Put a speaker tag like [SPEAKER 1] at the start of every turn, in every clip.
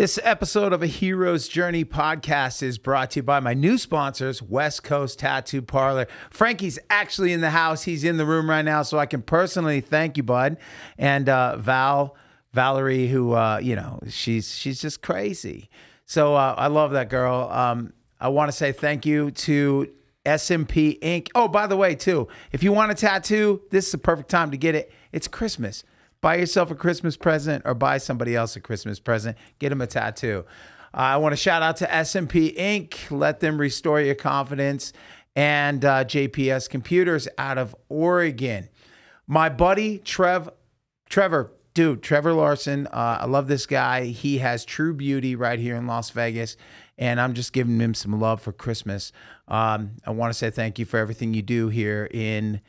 [SPEAKER 1] This episode of A Hero's Journey podcast is brought to you by my new sponsors, West Coast Tattoo Parlor. Frankie's actually in the house. He's in the room right now, so I can personally thank you, bud. And Valerie, who, she's just crazy. So I love that girl. I want to say thank you to SMP Inc. Oh, by the way, too, if you want a tattoo, this is the perfect time to get it. It's Christmas. Buy yourself a Christmas present or buy somebody else a Christmas present. Get them a tattoo. I want to shout out to SMP Inc. Let them restore your confidence. And JPS Computers out of Oregon. My buddy, Trevor Larson. I love this guy. He has True Beauty right here in Las Vegas. And I'm just giving him some love for Christmas. I want to say thank you for everything you do here in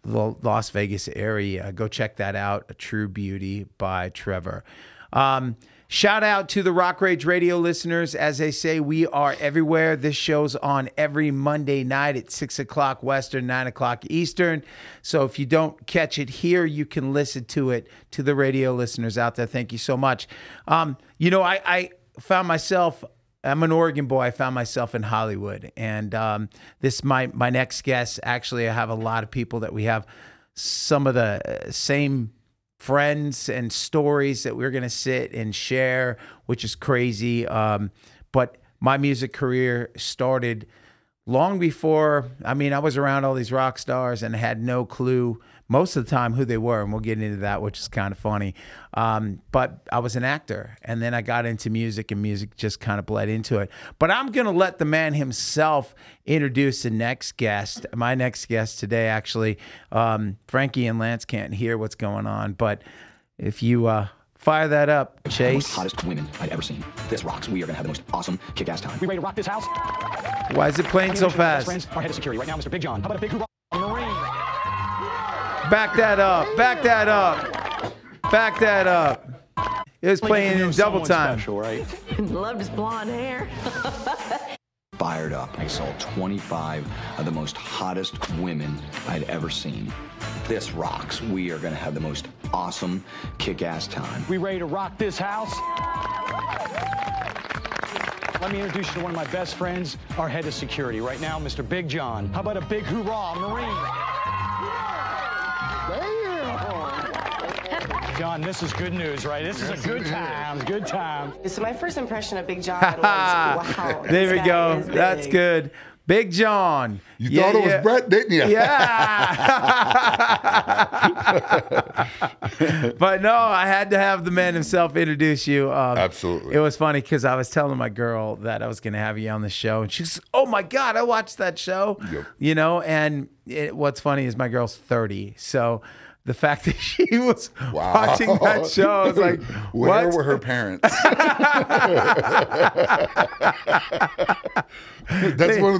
[SPEAKER 1] the Las Vegas area. Go check that out. A True Beauty by Trevor. Shout out to the Rock Rage Radio listeners. As they say, we are everywhere. This show's on every Monday night at 6 o'clock Western, 9 o'clock Eastern. So if you don't catch it here, you can listen to it to the radio listeners out there. Thank you so much. I found myself, I'm an Oregon boy. I found myself in Hollywood. And this my next guest. Actually, I have a lot of people that we have some of the same friends and stories that we're going to sit and share, which is crazy. But my music career started long before, I was around all these rock stars and had no clue most of the time who they were, and we'll get into that, which is kind of funny. But I was an actor, and then I got into music, and music just kind of bled into it. But I'm going to let the man himself introduce the next guest. My next guest today, actually, Frankie and Lance can't hear what's going on, but if you fire that up, Chase.
[SPEAKER 2] Most hottest women I'd ever seen. This rocks. We are going to have the most awesome kick-ass time. We ready to rock this house?
[SPEAKER 1] Why is it playing so fast?
[SPEAKER 2] Friends, our head of security right now, Mr. Big John. How about a big hoorah, Marine?
[SPEAKER 1] Back that up. Back that up. Back that up. It was playing in double time.
[SPEAKER 2] Special, right?
[SPEAKER 3] Loved his blonde hair.
[SPEAKER 2] Fired up. I saw 25 of the most hottest women I'd ever seen. This rocks. We are going to have the most awesome kick-ass time. We ready to rock this house? Let me introduce you to one of my best friends, our head of security right now, Mr. Big John. How about a big hoorah, Marine? John, this is good news, right? This is a good time. Good time.
[SPEAKER 3] So my first impression of Big John was, wow.
[SPEAKER 1] There we go. That's good. Big John.
[SPEAKER 4] You thought it was Brett, didn't you?
[SPEAKER 1] Yeah. But no, I had to have the man himself introduce you.
[SPEAKER 4] Absolutely.
[SPEAKER 1] It was funny because I was telling my girl that I was going to have you on the show. And she's, oh, my God, I watched that show.
[SPEAKER 4] Yep.
[SPEAKER 1] And what's funny is my girl's 30. So the fact that she was watching that show, I was like,
[SPEAKER 4] where
[SPEAKER 1] what?
[SPEAKER 4] were her parents? That's one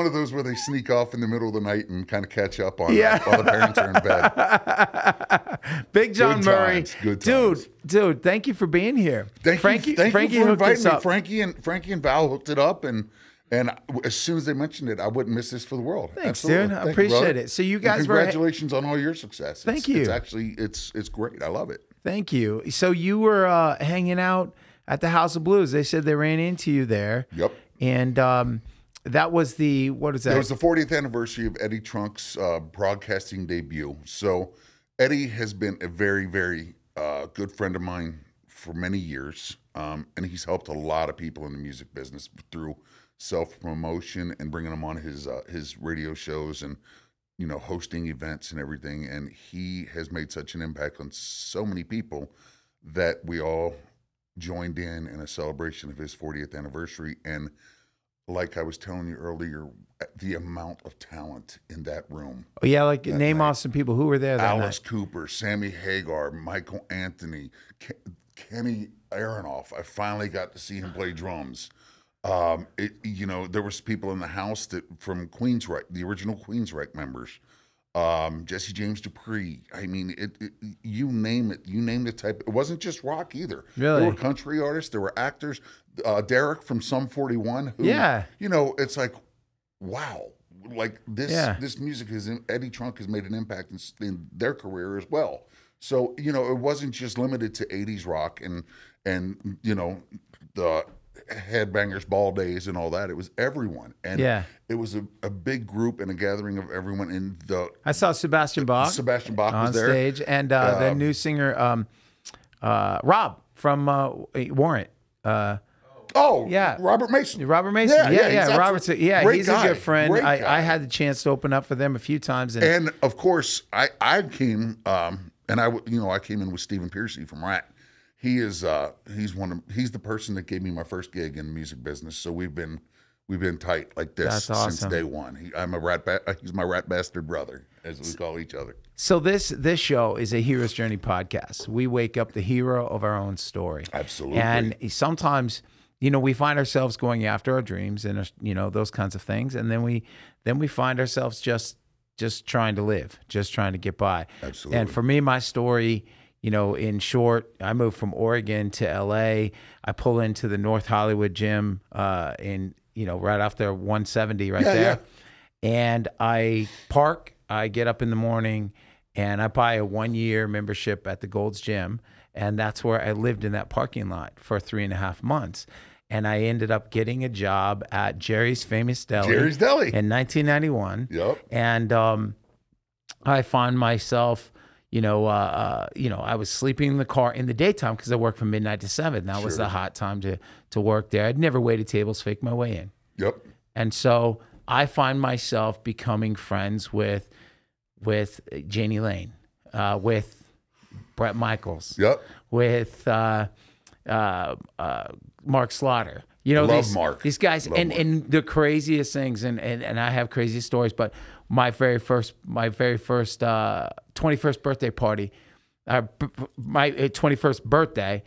[SPEAKER 4] of those where they sneak off in the middle of the night and kind of catch up on while the parents are in bed.
[SPEAKER 1] Big John Murray.
[SPEAKER 4] Good times.
[SPEAKER 1] Dude, thank you for being here.
[SPEAKER 4] Thank you for inviting me. Frankie and Val hooked it up, and as soon as they mentioned it, I wouldn't miss this for the world.
[SPEAKER 1] Thanks,
[SPEAKER 4] Absolutely.
[SPEAKER 1] dude. I appreciate it. So you guys
[SPEAKER 4] congratulations on all your success.
[SPEAKER 1] Thank you.
[SPEAKER 4] It's actually it's great. I love it.
[SPEAKER 1] Thank you. So you were hanging out at the House of Blues. They said they ran into you there.
[SPEAKER 4] Yep.
[SPEAKER 1] And that was what is that?
[SPEAKER 4] It was the 40th anniversary of Eddie Trunk's broadcasting debut. So Eddie has been a very, very good friend of mine for many years. And he's helped a lot of people in the music business through self-promotion and bringing them on his radio shows and hosting events and everything. And he has made such an impact on so many people that we all joined in a celebration of his 40th anniversary. And like I was telling you earlier, the amount of talent in that room.
[SPEAKER 1] Oh yeah, like name off some people who were there that
[SPEAKER 4] Alice
[SPEAKER 1] night.
[SPEAKER 4] Cooper, Sammy Hagar, Michael Anthony, Kenny Aronoff. I finally got to see him play drums. There was people in the house from Queensryche, the original Queensryche members, Jesse James Dupree. I mean, you name it. You name the type. It wasn't just rock either.
[SPEAKER 1] Really?
[SPEAKER 4] There were country artists. There were actors. Derek from Sum 41. Who, it's like, wow. Like this music Eddie Trunk has made an impact in their career as well. So, you know, it wasn't just limited to 80s rock and you know, the headbangers ball days and all that. It was everyone. And
[SPEAKER 1] Yeah.
[SPEAKER 4] it was a big group and a gathering of everyone. And
[SPEAKER 1] I saw Sebastian Bach
[SPEAKER 4] Bach
[SPEAKER 1] on
[SPEAKER 4] was there.
[SPEAKER 1] stage, and the new singer Rob from Warrant.
[SPEAKER 4] Oh,
[SPEAKER 1] Yeah.
[SPEAKER 4] Robert Mason.
[SPEAKER 1] Robert Mason.
[SPEAKER 4] Yeah,
[SPEAKER 1] Yeah,
[SPEAKER 4] he's
[SPEAKER 1] Robert's
[SPEAKER 4] great
[SPEAKER 1] he's
[SPEAKER 4] guy.
[SPEAKER 1] a good friend.
[SPEAKER 4] Great guy.
[SPEAKER 1] I had the chance to open up for them a few times,
[SPEAKER 4] And of course, I came and I came in with Stephen Piercy from Rat. He is he's the person that gave me my first gig in the music business. So we've been tight like this
[SPEAKER 1] That's awesome.
[SPEAKER 4] since day one. He's my rat bastard brother, as we call each other.
[SPEAKER 1] So this show is a hero's journey podcast. We wake up the hero of our own story.
[SPEAKER 4] Absolutely.
[SPEAKER 1] And sometimes, you know, we find ourselves going after our dreams and, you know, those kinds of things, and then we find ourselves just trying to live, just trying to get by.
[SPEAKER 4] Absolutely.
[SPEAKER 1] And for me, my story, you know, in short, I moved from Oregon to LA. I pull into the North Hollywood gym in, you know, right off there 170 right there.
[SPEAKER 4] Yeah.
[SPEAKER 1] And I park, I get up in the morning, and I buy a 1-year membership at the Gold's Gym. And that's where I lived, in that parking lot for 3.5 months. And I ended up getting a job at Jerry's Famous Deli.
[SPEAKER 4] Jerry's Deli.
[SPEAKER 1] In 1991.
[SPEAKER 4] Yep.
[SPEAKER 1] And I find myself, I was sleeping in the car in the daytime because I worked from midnight to 7. That was the hot time to work there. I'd never waited tables, faked my way in.
[SPEAKER 4] Yep.
[SPEAKER 1] And so I find myself becoming friends with Janie Lane, with Brett Michaels,
[SPEAKER 4] Yep.
[SPEAKER 1] with Mark Slaughter. You know,
[SPEAKER 4] Love Mark.
[SPEAKER 1] These guys,
[SPEAKER 4] Love
[SPEAKER 1] and,
[SPEAKER 4] Mark.
[SPEAKER 1] and the craziest things, and I have crazy stories, but my very first 21st birthday party, my 21st birthday,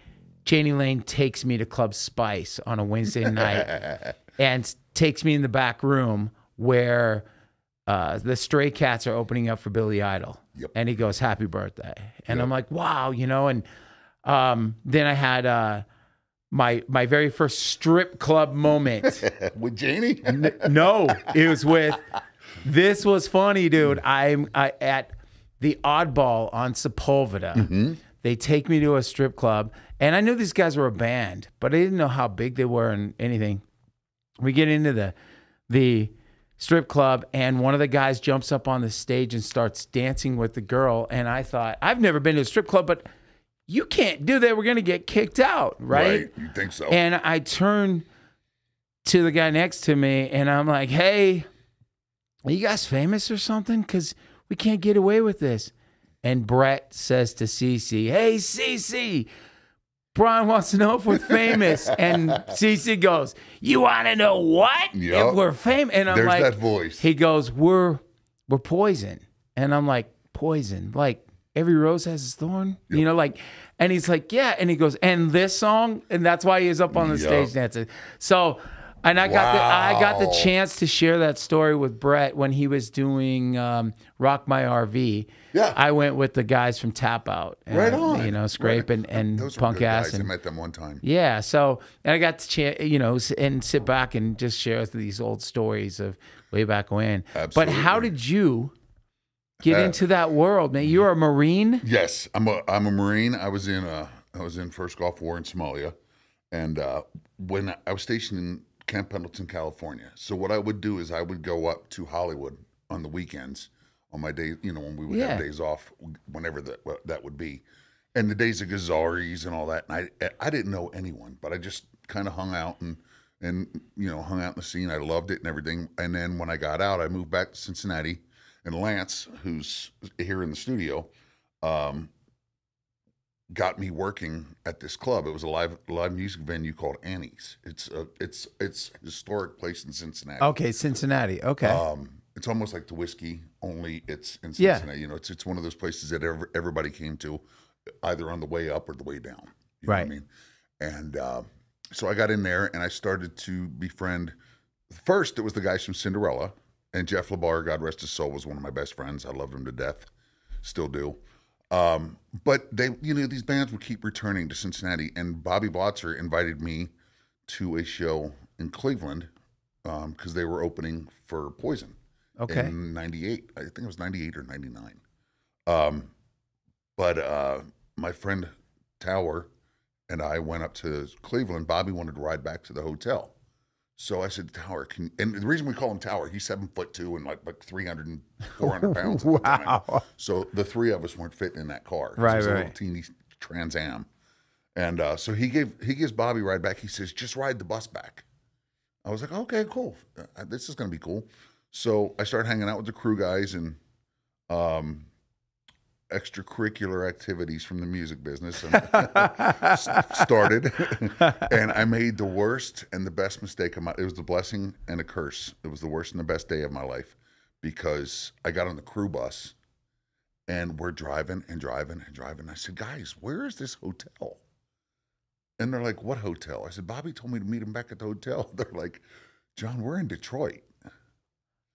[SPEAKER 1] Janie Lane takes me to Club Spice on a Wednesday night and takes me in the back room where the Stray Cats are opening up for Billy Idol.
[SPEAKER 4] Yep.
[SPEAKER 1] And he goes, "Happy birthday." And I'm like, wow, you know, and then I had my very first strip club moment.
[SPEAKER 4] With Janie?
[SPEAKER 1] No, it was with, this was funny, dude. I at the Oddball on Sepulveda.
[SPEAKER 4] Mm-hmm.
[SPEAKER 1] They take me to a strip club, and I knew these guys were a band, but I didn't know how big they were and anything. We get into the strip club, and one of the guys jumps up on the stage and starts dancing with the girl. And I thought, I've never been to a strip club, but you can't do that. We're going to get kicked out, right?
[SPEAKER 4] You think so?
[SPEAKER 1] And I turn to the guy next to me, and I'm like, "Hey, are you guys famous or something? Because we can't get away with this." And Brett says to Cece, "Hey, Cece, Brian wants to know if we're famous." And Cece goes, "You want to know what?
[SPEAKER 4] Yep.
[SPEAKER 1] If we're famous?" And I'm
[SPEAKER 4] There's
[SPEAKER 1] like,
[SPEAKER 4] that voice.
[SPEAKER 1] He goes, we're Poison." And I'm like, "Poison? Like every rose has its thorn?"
[SPEAKER 4] Yep.
[SPEAKER 1] You know, like, and he's like, "Yeah." And he goes, "And this song?" And that's why he was up on the
[SPEAKER 4] Yep.
[SPEAKER 1] stage dancing. So, and I got the chance to share that story with Brett when he was doing Rock My RV.
[SPEAKER 4] Yeah.
[SPEAKER 1] I went with the guys from Tap Out.
[SPEAKER 4] Right on.
[SPEAKER 1] You know, Scrape
[SPEAKER 4] Right.
[SPEAKER 1] and
[SPEAKER 4] Those were
[SPEAKER 1] Punk
[SPEAKER 4] good
[SPEAKER 1] Ass.
[SPEAKER 4] guys. I
[SPEAKER 1] And,
[SPEAKER 4] met them one time.
[SPEAKER 1] yeah. So, and I got to and sit back and just share these old stories of way back when.
[SPEAKER 4] Absolutely.
[SPEAKER 1] But how did you get into that world, man? You're a Marine?
[SPEAKER 4] Yes, I'm a Marine. I was in First Gulf War in Somalia, and when I was stationed in Camp Pendleton, California. So what I would do is I would go up to Hollywood on the weekends, on my days, you know, when we would have days off, whenever that would be, and the days of Gazaris and all that. And I didn't know anyone, but I just kind of hung out and hung out in the scene. I loved it and everything. And then when I got out, I moved back to Cincinnati. And Lance, who's here in the studio, got me working at this club. It was a live music venue called Annie's. It's a historic place in Cincinnati.
[SPEAKER 1] Okay, Cincinnati. Okay.
[SPEAKER 4] It's almost like the Whiskey, only it's in Cincinnati.
[SPEAKER 1] Yeah.
[SPEAKER 4] You know, it's one of those places that everybody came to, either on the way up or the way down. You know
[SPEAKER 1] Right.
[SPEAKER 4] what I mean? And so I got in there and I started to befriend. First, it was the guys from Cinderella, and Jeff LeBar, God rest his soul, was one of my best friends. I loved him to death, still do. But they, these bands would keep returning to Cincinnati, and Bobby Blotzer invited me to a show in Cleveland because they were opening for Poison.
[SPEAKER 1] Okay.
[SPEAKER 4] In 98. I think it was 98 or 99. But my friend Tower and I went up to Cleveland. Bobby wanted to ride back to the hotel. So I said, Tower, and the reason we call him Tower, he's 7'2" and like 300 and 400 pounds. At the time. So the three of us weren't fitting in that car. It was a little teeny Trans Am. And so he gives Bobby a ride back. He says, just ride the bus back. I was like, okay, cool. This is going to be cool. So I started hanging out with the crew guys and extracurricular activities from the music business and started. And I made the worst and the best mistake of it was the blessing and a curse. It was the worst and the best day of my life because I got on the crew bus and we're driving and driving and driving. I said, guys, where is this hotel? And they're like, what hotel? I said, Bobby told me to meet him back at the hotel. They're like, John, we're in Detroit.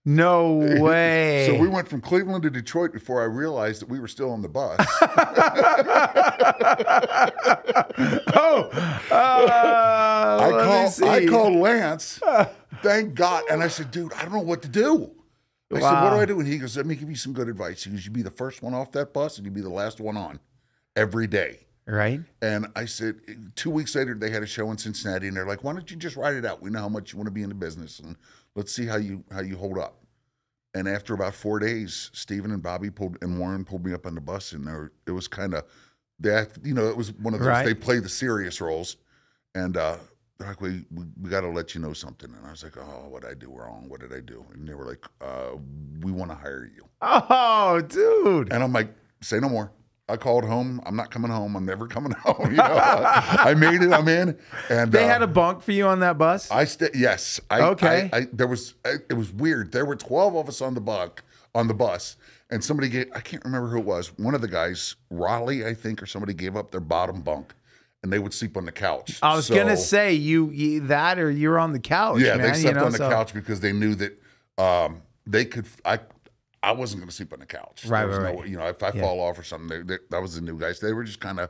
[SPEAKER 1] No way.
[SPEAKER 4] So we went from Cleveland to Detroit before I realized that we were still on the bus. I called Lance, thank God. And I said, dude, I don't know what to do. I said, what do I do? And he goes, let me give you some good advice. He goes, you be the first one off that bus and you be the last one on every day.
[SPEAKER 1] Right.
[SPEAKER 4] And I said, 2 weeks later, they had a show in Cincinnati, and they're like, why don't you just write it out? We know how much you want to be in the business, and let's see how you hold up. And after about 4 days, Steven and Bobby and Warren pulled me up on the bus, and it was kind of, it was one of those, they play the serious roles. And they're like, we got to let you know something. And I was like, oh, what did I do wrong? What did I do? And they were like, we want to hire you.
[SPEAKER 1] Oh, dude.
[SPEAKER 4] And I'm like, say no more. I called home. I'm not coming home. I'm never coming home. You know, I made it. I'm in. And
[SPEAKER 1] they had a bunk for you on that bus.
[SPEAKER 4] Yes.
[SPEAKER 1] Okay.
[SPEAKER 4] It was weird. There were 12 of us on the bus, and somebody I can't remember who it was. One of the guys, Raleigh, I think, or somebody gave up their bottom bunk, and they would sleep on the couch.
[SPEAKER 1] I was gonna say you that or you're on the couch.
[SPEAKER 4] Yeah,
[SPEAKER 1] man,
[SPEAKER 4] they slept on the couch because they knew that they could. I wasn't going to sleep on the couch.
[SPEAKER 1] Right.
[SPEAKER 4] You know, if I fall off or something, that was the new guys. They were just kind of.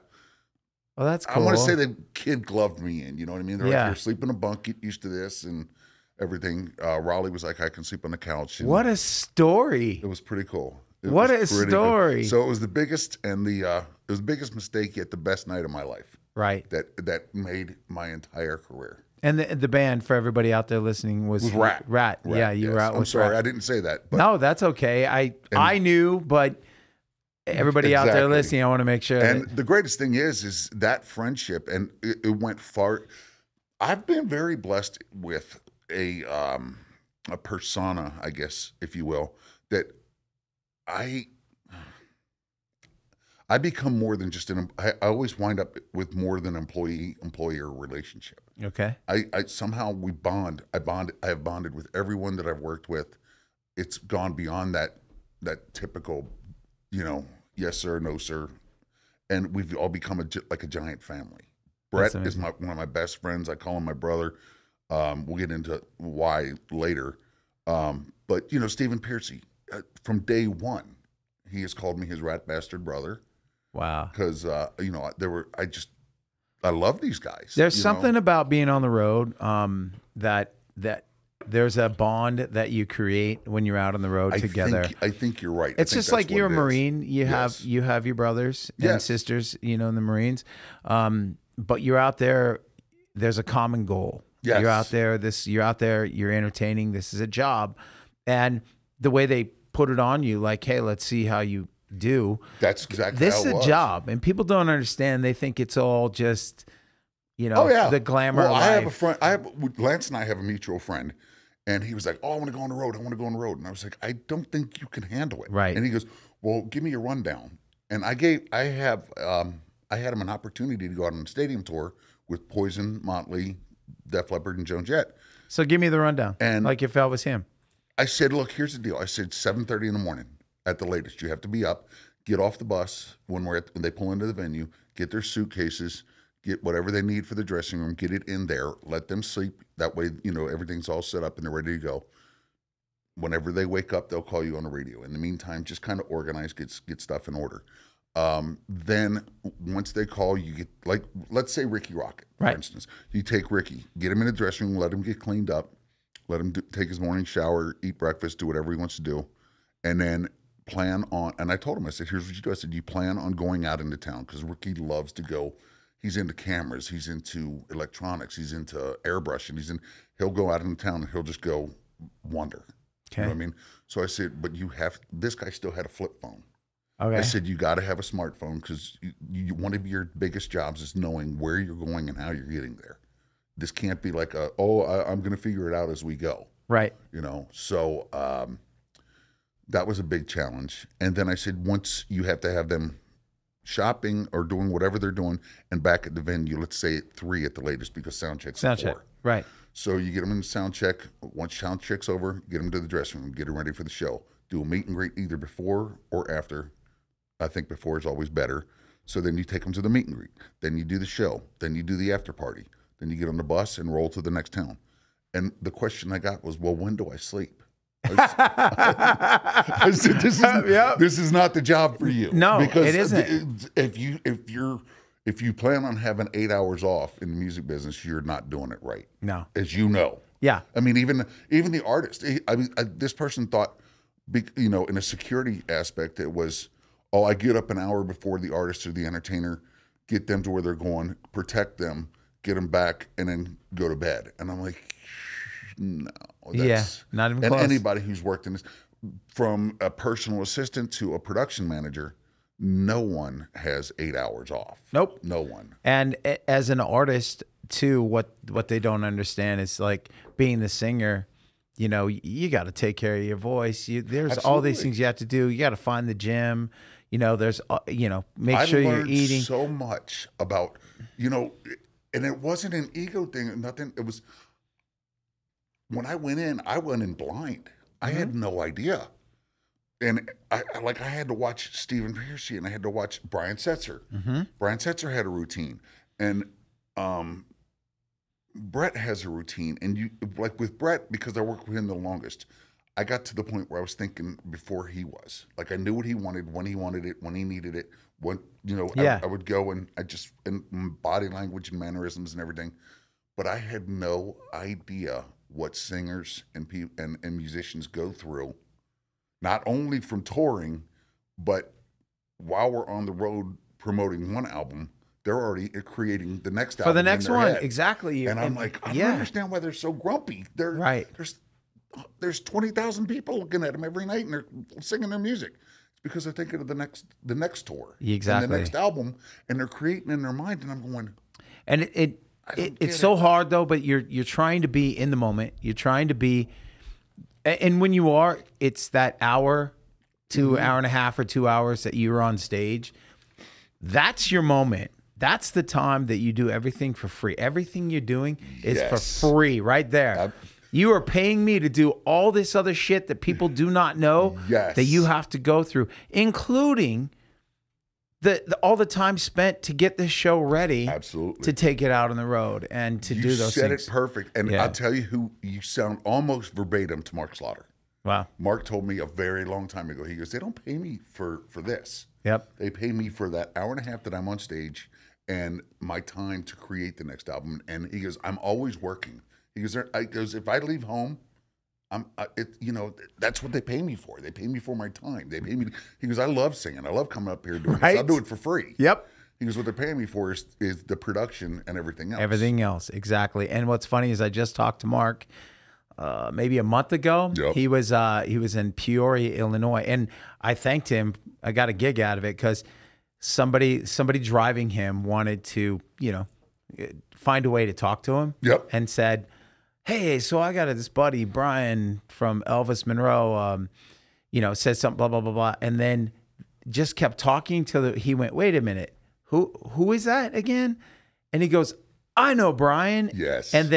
[SPEAKER 1] Oh, that's cool.
[SPEAKER 4] I want to say they kid gloved me in. You know what I mean? They're like, you're sleeping in a bunk, get used to this and everything. Raleigh was like, I can sleep on the couch.
[SPEAKER 1] What a story!
[SPEAKER 4] It was pretty cool.
[SPEAKER 1] What a story!
[SPEAKER 4] So it was the biggest and it was the biggest mistake yet the best night of my life.
[SPEAKER 1] Right.
[SPEAKER 4] That made my entire career.
[SPEAKER 1] And the band, for everybody out there listening, was
[SPEAKER 4] Rat.
[SPEAKER 1] Rat. Yeah, you were out with
[SPEAKER 4] I'm sorry,
[SPEAKER 1] Rat.
[SPEAKER 4] I didn't say that. But,
[SPEAKER 1] no, that's okay. I knew, but everybody out there listening, I want to make sure.
[SPEAKER 4] And the greatest thing is that friendship, and it went far. I've been very blessed with a persona, I guess, if you will, that I become more than just I always wind up with more than employee-employer relationship.
[SPEAKER 1] Okay.
[SPEAKER 4] I somehow we bond. I have bonded with everyone that I've worked with. It's gone beyond that typical, yes sir, no sir, and we've all become like a giant family. Brett is one of my best friends. I call him my brother. We'll get into why later. But Stephen Piercy, from day one, he has called me his rat bastard brother.
[SPEAKER 1] Wow.
[SPEAKER 4] Because I love these guys.
[SPEAKER 1] There's something about being on the road that there's a bond that you create when you're out on the road together.
[SPEAKER 4] I think you're right.
[SPEAKER 1] It's just like you're a Marine. You have your brothers and sisters, in the Marines. But you're out there. There's a common goal.
[SPEAKER 4] Yes.
[SPEAKER 1] You're out there. You're entertaining. This is a job, and the way they put it on you, like, hey, let's see how you do.
[SPEAKER 4] That's exactly
[SPEAKER 1] this
[SPEAKER 4] how
[SPEAKER 1] is
[SPEAKER 4] it
[SPEAKER 1] a
[SPEAKER 4] was.
[SPEAKER 1] job, and people don't understand. They think it's all just, the glamour.
[SPEAKER 4] Well,
[SPEAKER 1] of life.
[SPEAKER 4] I have a friend. Lance and I have a mutual friend, and he was like, "Oh, I want to go on the road. I want to go on the road." And I was like, "I don't think you can handle it."
[SPEAKER 1] Right.
[SPEAKER 4] And he goes, "Well, give me your rundown." And I had him an opportunity to go out on a stadium tour with Poison, Motley, Def Leppard, and Joan Jett.
[SPEAKER 1] So give me the rundown,
[SPEAKER 4] And
[SPEAKER 1] like if that was him.
[SPEAKER 4] I said, "Look, here's the deal." I said, 7:30 in the morning at the latest. You have to be up. Get off the bus when they pull into the venue. Get their suitcases. Get whatever they need for the dressing room. Get it in there. Let them sleep. That way, everything's all set up and they're ready to go. Whenever they wake up, they'll call you on the radio. In the meantime, just kind of organize, get stuff in order. Then once they call, you get, like, let's say Ricky Rocket, for instance. You take Ricky, get him in the dressing room, let him get cleaned up, let him take his morning shower, eat breakfast, do whatever he wants to do, and then plan on, and I told him, I said, here's what you do. I said, you plan on going out into town, because Ricky loves to go. He's into cameras, he's into electronics, he's into airbrushing, he'll go out into town and he'll just go wander.
[SPEAKER 1] Okay.
[SPEAKER 4] You know what I mean? So I said, but this guy still had a flip phone.
[SPEAKER 1] Okay.
[SPEAKER 4] I said, you got to have a smartphone, because one of your biggest jobs is knowing where you're going and how you're getting there. This can't be like I'm going to figure it out as we go.
[SPEAKER 1] Right.
[SPEAKER 4] You know, so that was a big challenge. And then I said, once you have to have them shopping or doing whatever they're doing and back at the venue, let's say at 3 at the latest, because sound check's at 4.
[SPEAKER 1] Right.
[SPEAKER 4] So you get them in the sound check. Once sound check's over, get them to the dressing room, get them ready for the show. Do a meet and greet either before or after. I think before is always better. So then you take them to the meet and greet. Then you do the show. Then you do the after party. Then you get on the bus and roll to the next town. And the question I got was, well, when do I sleep? I said, this is not the job for you.
[SPEAKER 1] No,
[SPEAKER 4] because
[SPEAKER 1] it isn't.
[SPEAKER 4] If you plan on having 8 hours off in the music business, you're not doing it right.
[SPEAKER 1] No.
[SPEAKER 4] As you know.
[SPEAKER 1] Yeah.
[SPEAKER 4] I mean, even the artist. This person thought, in a security aspect, it was, I get up an hour before the artist or the entertainer, get them to where they're going, protect them, get them back, and then go to bed. And I'm like, no.
[SPEAKER 1] Not even
[SPEAKER 4] and
[SPEAKER 1] close.
[SPEAKER 4] Anybody who's worked in this, from a personal assistant to a production manager, no one has 8 hours off.
[SPEAKER 1] Nope.
[SPEAKER 4] No one.
[SPEAKER 1] And as an artist, too, what they don't understand is, like, being the singer, you got to take care of your voice. There's all these things you have to do. You got to find the gym. There's, make sure you're eating.
[SPEAKER 4] So much about, and it wasn't an ego thing, nothing. It was, when I went in blind. I had no idea. And I had to watch Stephen Piercy, and I had to watch Brian Setzer.
[SPEAKER 1] Mm-hmm.
[SPEAKER 4] Brian Setzer had a routine, and Brett has a routine. And with Brett, because I worked with him the longest, I got to the point where I was thinking before he was. Like, I knew what he wanted, when he wanted it, when he needed it. I would go and and body language and mannerisms and everything. But I had no idea what singers and musicians go through, not only from touring, but while we're on the road promoting one album, they're already creating the next album
[SPEAKER 1] for the next one.
[SPEAKER 4] Head.
[SPEAKER 1] Exactly.
[SPEAKER 4] And I'm like, I don't understand why they're so grumpy. There's 20,000 people looking at them every night, and they're singing their music. It's because they're thinking of the next tour,
[SPEAKER 1] exactly,
[SPEAKER 4] and the next album, and they're creating in their mind. And I'm going,
[SPEAKER 1] and it's so hard though. But you're trying to be in the moment. You're trying to be, and when you are, it's that hour to hour and a half or 2 hours that you're on stage. That's your moment. That's the time that you do everything for free. Everything you're doing is for free right there. You are paying me to do all this other shit that people do not know that you have to go through, including all the time spent to get this show ready.
[SPEAKER 4] Absolutely.
[SPEAKER 1] To take it out on the road and to do those things. You
[SPEAKER 4] said it perfect. And I'll tell you who you sound almost verbatim to Mark Slaughter.
[SPEAKER 1] Wow.
[SPEAKER 4] Mark told me a very long time ago, he goes, they don't pay me for this.
[SPEAKER 1] Yep.
[SPEAKER 4] They pay me for that hour and a half that I'm on stage and my time to create the next album. And he goes, I'm always working. He goes, if I leave home, that's what they pay me for. They pay me for my time. They pay me. He goes, I love singing. I love coming up here doing this. I'll do it for free.
[SPEAKER 1] Yep.
[SPEAKER 4] He goes, what they're paying me for is the production and everything else.
[SPEAKER 1] Everything else, exactly. And what's funny is I just talked to Mark maybe a month ago.
[SPEAKER 4] Yep.
[SPEAKER 1] He was in Peoria, Illinois, and I thanked him. I got a gig out of it because somebody driving him wanted to find a way to talk to him.
[SPEAKER 4] Yep.
[SPEAKER 1] And said, hey, so I got this buddy, Brian from Elvis Monroe, said something, blah, blah, blah, blah. And then just kept talking till he went, wait a minute, who is that again? And he goes, I know Brian.
[SPEAKER 4] Yes.
[SPEAKER 1] And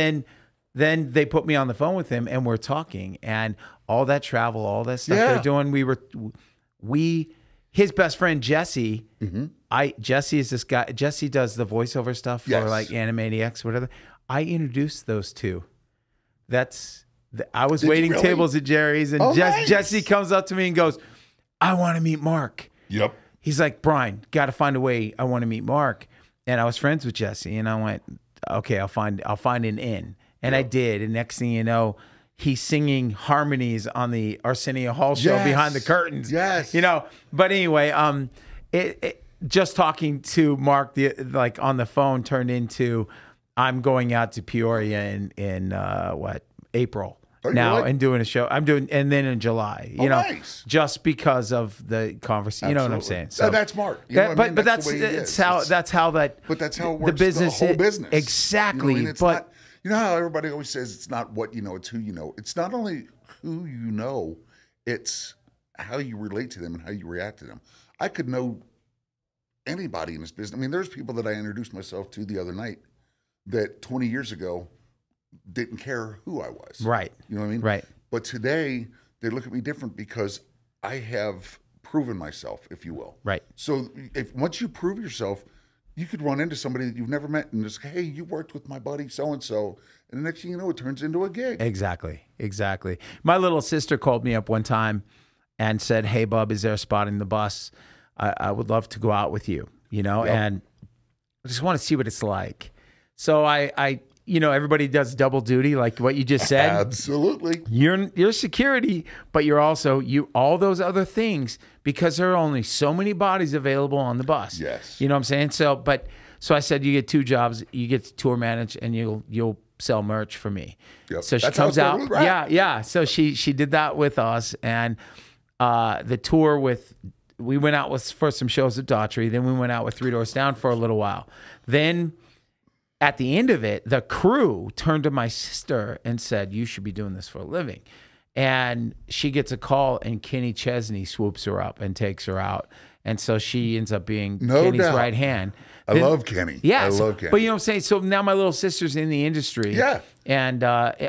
[SPEAKER 1] then they put me on the phone with him and we're talking, and all that travel, all that stuff they're doing. His best friend, Jesse, Jesse is this guy. Jesse does the voiceover stuff for like Animaniacs, whatever. I introduced those two. I was waiting tables at Jerry's, and Jesse comes up to me and goes, I want to meet Mark.
[SPEAKER 4] Yep.
[SPEAKER 1] He's like, Brian, got to find a way. I want to meet Mark. And I was friends with Jesse, and I went, okay, I'll find an in. And I did. And next thing you know, he's singing harmonies on the Arsenio Hall show behind the curtains.
[SPEAKER 4] Yes.
[SPEAKER 1] You know, but anyway, just talking to Mark like on the phone turned into I'm going out to Peoria in April. Now
[SPEAKER 4] really?
[SPEAKER 1] and doing a show. I'm doing, and then in July, you know,
[SPEAKER 4] nice.
[SPEAKER 1] just because of the conversation. You know what I'm saying?
[SPEAKER 4] So that's smart. You know what I mean?
[SPEAKER 1] But
[SPEAKER 4] that's how it
[SPEAKER 1] works.
[SPEAKER 4] The business, the whole business.
[SPEAKER 1] Exactly.
[SPEAKER 4] You know, I mean? It's not, you know how everybody always says it's not what you know, it's who you know. It's not only who you know, it's how you relate to them and how you react to them. I could know anybody in this business. I mean, there's people that I introduced myself to the other night that 20 years ago didn't care who I was.
[SPEAKER 1] Right.
[SPEAKER 4] You know what I mean?
[SPEAKER 1] Right.
[SPEAKER 4] But today they look at me different because I have proven myself, if you will.
[SPEAKER 1] Right.
[SPEAKER 4] So if once you prove yourself, you could run into somebody that you've never met and just, hey, you worked with my buddy so-and-so. And the next thing you know, it turns into a gig.
[SPEAKER 1] Exactly. My little sister called me up one time and said, hey, bub, is there a spot in the bus? I would love to go out with you, you know, and I just want to see what it's like. So I you know, everybody does double duty, like what you just said.
[SPEAKER 4] Absolutely.
[SPEAKER 1] You're security, but you're also all those other things because there are only so many bodies available on the bus.
[SPEAKER 4] Yes.
[SPEAKER 1] You know what I'm saying? So I said you get 2 jobs. You get to tour manage and you'll sell merch for me.
[SPEAKER 4] Yep.
[SPEAKER 1] So she
[SPEAKER 4] That's how
[SPEAKER 1] comes
[SPEAKER 4] it's
[SPEAKER 1] out.
[SPEAKER 4] totally right.
[SPEAKER 1] Yeah. So she did that with us, and the tour we went out for some shows at Daughtry. Then we went out with Three Doors Down for a little while. Then at the end of it, the crew turned to my sister and said, you should be doing this for a living. And she gets a call, and Kenny Chesney swoops her up and takes her out. And so she ends up being Kenny's right hand.
[SPEAKER 4] I love Kenny.
[SPEAKER 1] Yeah.
[SPEAKER 4] I love Kenny.
[SPEAKER 1] But you know what I'm saying? So now my little sister's in the industry.
[SPEAKER 4] Yeah.
[SPEAKER 1] And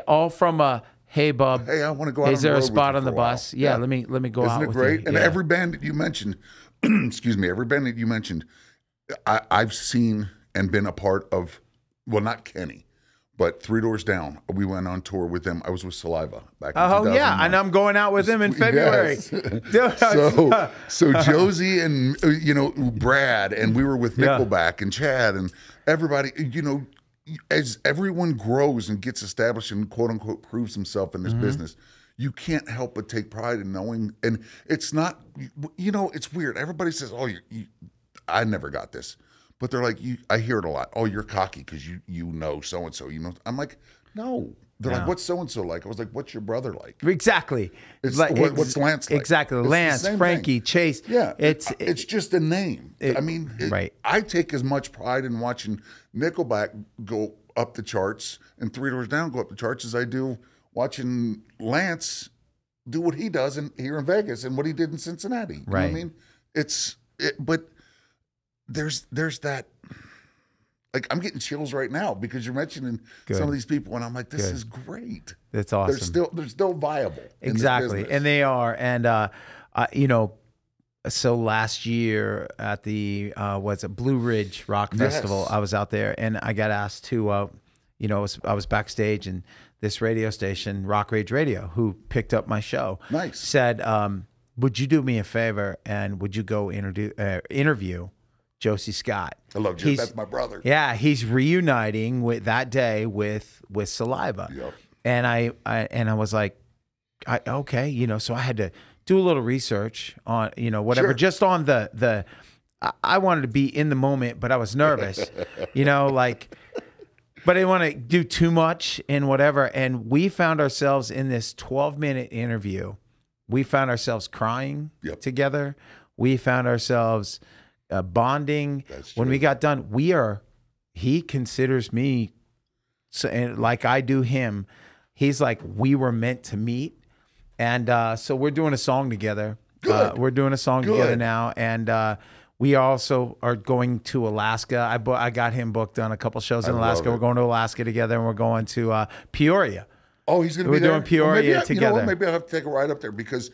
[SPEAKER 1] all from hey, bub.
[SPEAKER 4] Hey, I want to go out
[SPEAKER 1] Is
[SPEAKER 4] on the
[SPEAKER 1] there
[SPEAKER 4] road
[SPEAKER 1] a
[SPEAKER 4] with
[SPEAKER 1] spot
[SPEAKER 4] you
[SPEAKER 1] on the
[SPEAKER 4] for a while.
[SPEAKER 1] bus? Yeah, let me go out
[SPEAKER 4] Isn't it
[SPEAKER 1] with
[SPEAKER 4] great?
[SPEAKER 1] you.
[SPEAKER 4] And
[SPEAKER 1] Yeah.
[SPEAKER 4] every band that you mentioned, excuse me, every band that you mentioned, I've seen and been a part of. Well, not Kenny, but Three Doors Down. We went on tour with them. I was with Saliva back in 2009.
[SPEAKER 1] Yeah, and I'm going out with them in February.
[SPEAKER 4] Yes. So Josie and Brad, and we were with Nickelback and Chad and everybody. You know, as everyone grows and gets established and quote unquote proves himself in this business, you can't help but take pride in knowing. And it's not, it's weird. Everybody says, "Oh, I never got this." But they're like, I hear it a lot. Oh, you're cocky because you know so and so. You know, I'm like, no. They're like, what's so and so like? I was like, what's your brother like?
[SPEAKER 1] Exactly.
[SPEAKER 4] It's what's Lance like?
[SPEAKER 1] Exactly.
[SPEAKER 4] It's
[SPEAKER 1] Lance, Frankie,
[SPEAKER 4] thing.
[SPEAKER 1] Chase.
[SPEAKER 4] Yeah,
[SPEAKER 1] it's
[SPEAKER 4] just a name.
[SPEAKER 1] Right.
[SPEAKER 4] I take as much pride in watching Nickelback go up the charts and Three Doors Down go up the charts as I do watching Lance do what he does here in Vegas and what he did in Cincinnati. You know what I mean? But there's that, like, I'm getting chills right now because you're mentioning some of these people, and I'm like, this is great.
[SPEAKER 1] That's awesome.
[SPEAKER 4] They're still viable.
[SPEAKER 1] Exactly, and they are. And so last year at the Blue Ridge Rock Festival, I was out there, and I got asked to, I was backstage, and this radio station, Rock Rage Radio, who picked up my show, said, "Would you do me a favor and would you go interview Josie Scott?"
[SPEAKER 4] I love Joe. That's my brother.
[SPEAKER 1] Yeah, he's reuniting that day with Saliva.
[SPEAKER 4] Yep.
[SPEAKER 1] And I was like, okay, so I had to do a little research on, whatever, just on the I wanted to be in the moment, but I was nervous, but I didn't want to do too much and whatever. And we found ourselves in this 12-minute interview. We found ourselves crying together. We found ourselves bonding. When we got done, he considers me, and like I do him. He's like, we were meant to meet. And so we're doing a song together. We're doing a song together now. And we also are going to Alaska. I got him booked on a couple shows in Alaska. We're going to Alaska together, and we're going to Peoria.
[SPEAKER 4] Oh, he's going to be there?
[SPEAKER 1] We're doing Peoria together.
[SPEAKER 4] You know what? Maybe I'll have to take a ride up there because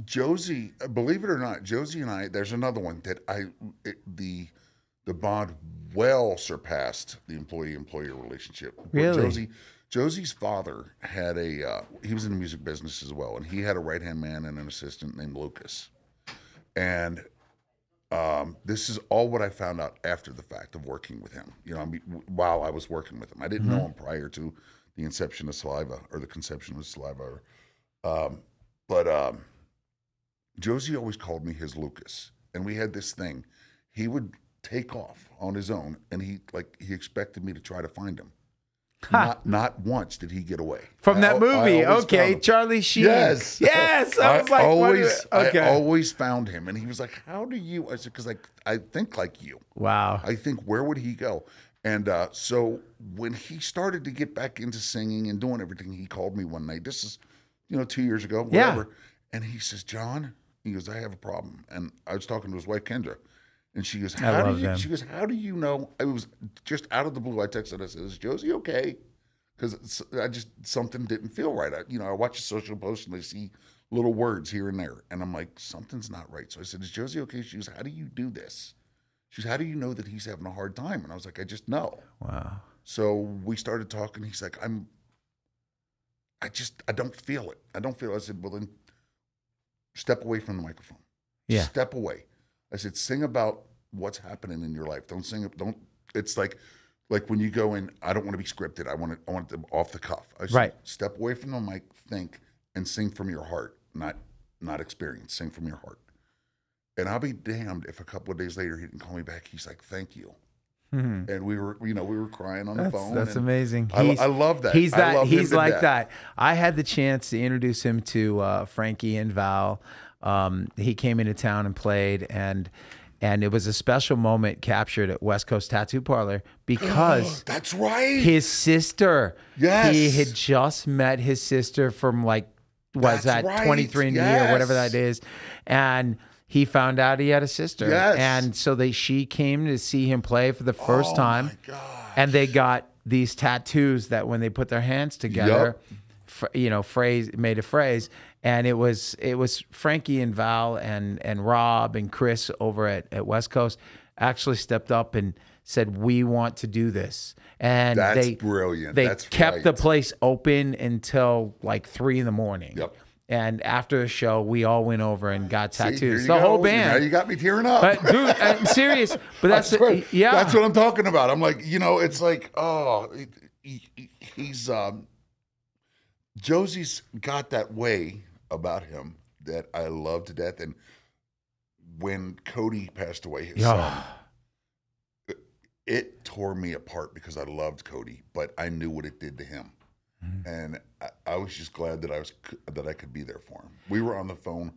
[SPEAKER 4] Josie, believe it or not, Josie and I, there's another one that the bond well surpassed the employee-employer relationship.
[SPEAKER 1] Really?
[SPEAKER 4] Josie's father had he was in the music business as well, and he had a right-hand man and an assistant named Lucas. And this is all what I found out after the fact of working with him. While I was working with him. I didn't know him prior to the inception of saliva or the conception of saliva. But Josie always called me his Lucas, and we had this thing. He would take off on his own, and he expected me to try to find him. Not once did he get away
[SPEAKER 1] From that movie.
[SPEAKER 4] I
[SPEAKER 1] Okay, Charlie Sheen.
[SPEAKER 4] Yes,
[SPEAKER 1] yes. I was like,
[SPEAKER 4] I always found him, and he was like, "How do you?" I said, "Because I think like you."
[SPEAKER 1] Wow.
[SPEAKER 4] I think, where would he go? And so when he started to get back into singing and doing everything, he called me one night. This is, 2 years ago, whatever. Yeah. And he says, "John," he goes, "I have a problem." And I was talking to his wife, Kendra. And she goes, She goes, "How do you know?" I was just out of the blue. I texted her. I said, "Is Josie okay?" Because something didn't feel right. I watch a social post and I see little words here and there, and I'm like, something's not right. So I said, "Is Josie okay?" She goes, "How do you do this?" She goes, "How do you know that he's having a hard time?" And I was like, "I just know."
[SPEAKER 1] Wow.
[SPEAKER 4] So we started talking. He's like, I don't feel it. I don't feel it. I said, "Well, then step away from the microphone."
[SPEAKER 1] Yeah.
[SPEAKER 4] Step away. I said, "Sing about what's happening in your life. Don't sing it. Don't." It's like when you go in, I don't want to be scripted. I want them off the cuff. I said,
[SPEAKER 1] right.
[SPEAKER 4] Step away from the mic, think, and sing from your heart, not experience. Sing from your heart. And I'll be damned if a couple of days later he didn't call me back. He's like, "Thank you." Mm-hmm. And we were crying on the phone.
[SPEAKER 1] That's amazing.
[SPEAKER 4] I love that.
[SPEAKER 1] He's like that. I had the chance to introduce him to Frankie and Val. He came into town and played, and it was a special moment captured at West Coast Tattoo Parlor because
[SPEAKER 4] that's right.
[SPEAKER 1] His sister.
[SPEAKER 4] Yes.
[SPEAKER 1] He had just met his sister from 23andMe or whatever that is, and he found out he had a sister.
[SPEAKER 4] Yes.
[SPEAKER 1] And so she came to see him play for the first time.
[SPEAKER 4] My gosh.
[SPEAKER 1] And they got these tattoos that when they put their hands together, made a phrase. And it was Frankie and Val and Rob and Chris over at West Coast actually stepped up and said, "We want to do this." And
[SPEAKER 4] that's brilliant.
[SPEAKER 1] They kept the place open until 3 a.m.
[SPEAKER 4] Yep.
[SPEAKER 1] And after the show, we all went over and got tattoos.
[SPEAKER 4] The
[SPEAKER 1] whole band.
[SPEAKER 4] Now you got me tearing up.
[SPEAKER 1] But dude, I'm serious. But that's
[SPEAKER 4] that's what I'm talking about. I'm like, it's like, he's Josie's got that way about him that I love to death. And when Cody passed away, his son, it tore me apart because I loved Cody, but I knew what it did to him. And I was just glad that I could be there for him. We were on the phone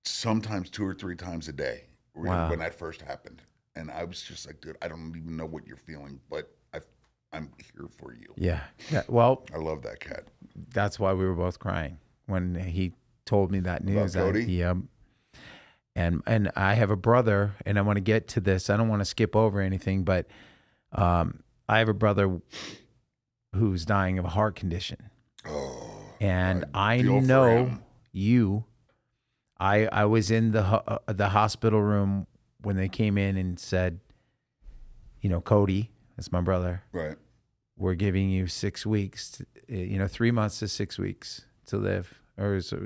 [SPEAKER 4] sometimes 2 or 3 times a day when that first happened, and I was just like, "Dude, I don't even know what you're feeling, but I'm here for you."
[SPEAKER 1] Yeah. Well,
[SPEAKER 4] I love that cat.
[SPEAKER 1] That's why we were both crying when he told me that news.
[SPEAKER 4] About Cody?
[SPEAKER 1] Yeah. And I have a brother, and I want to get to this. I don't want to skip over anything, but I have a brother who's dying of a heart condition.
[SPEAKER 4] Oh,
[SPEAKER 1] and I know you. I was in the hospital room when they came in and said, Cody, that's my brother.
[SPEAKER 4] Right.
[SPEAKER 1] We're giving you 6 weeks, 3 months to 6 weeks to live, or so,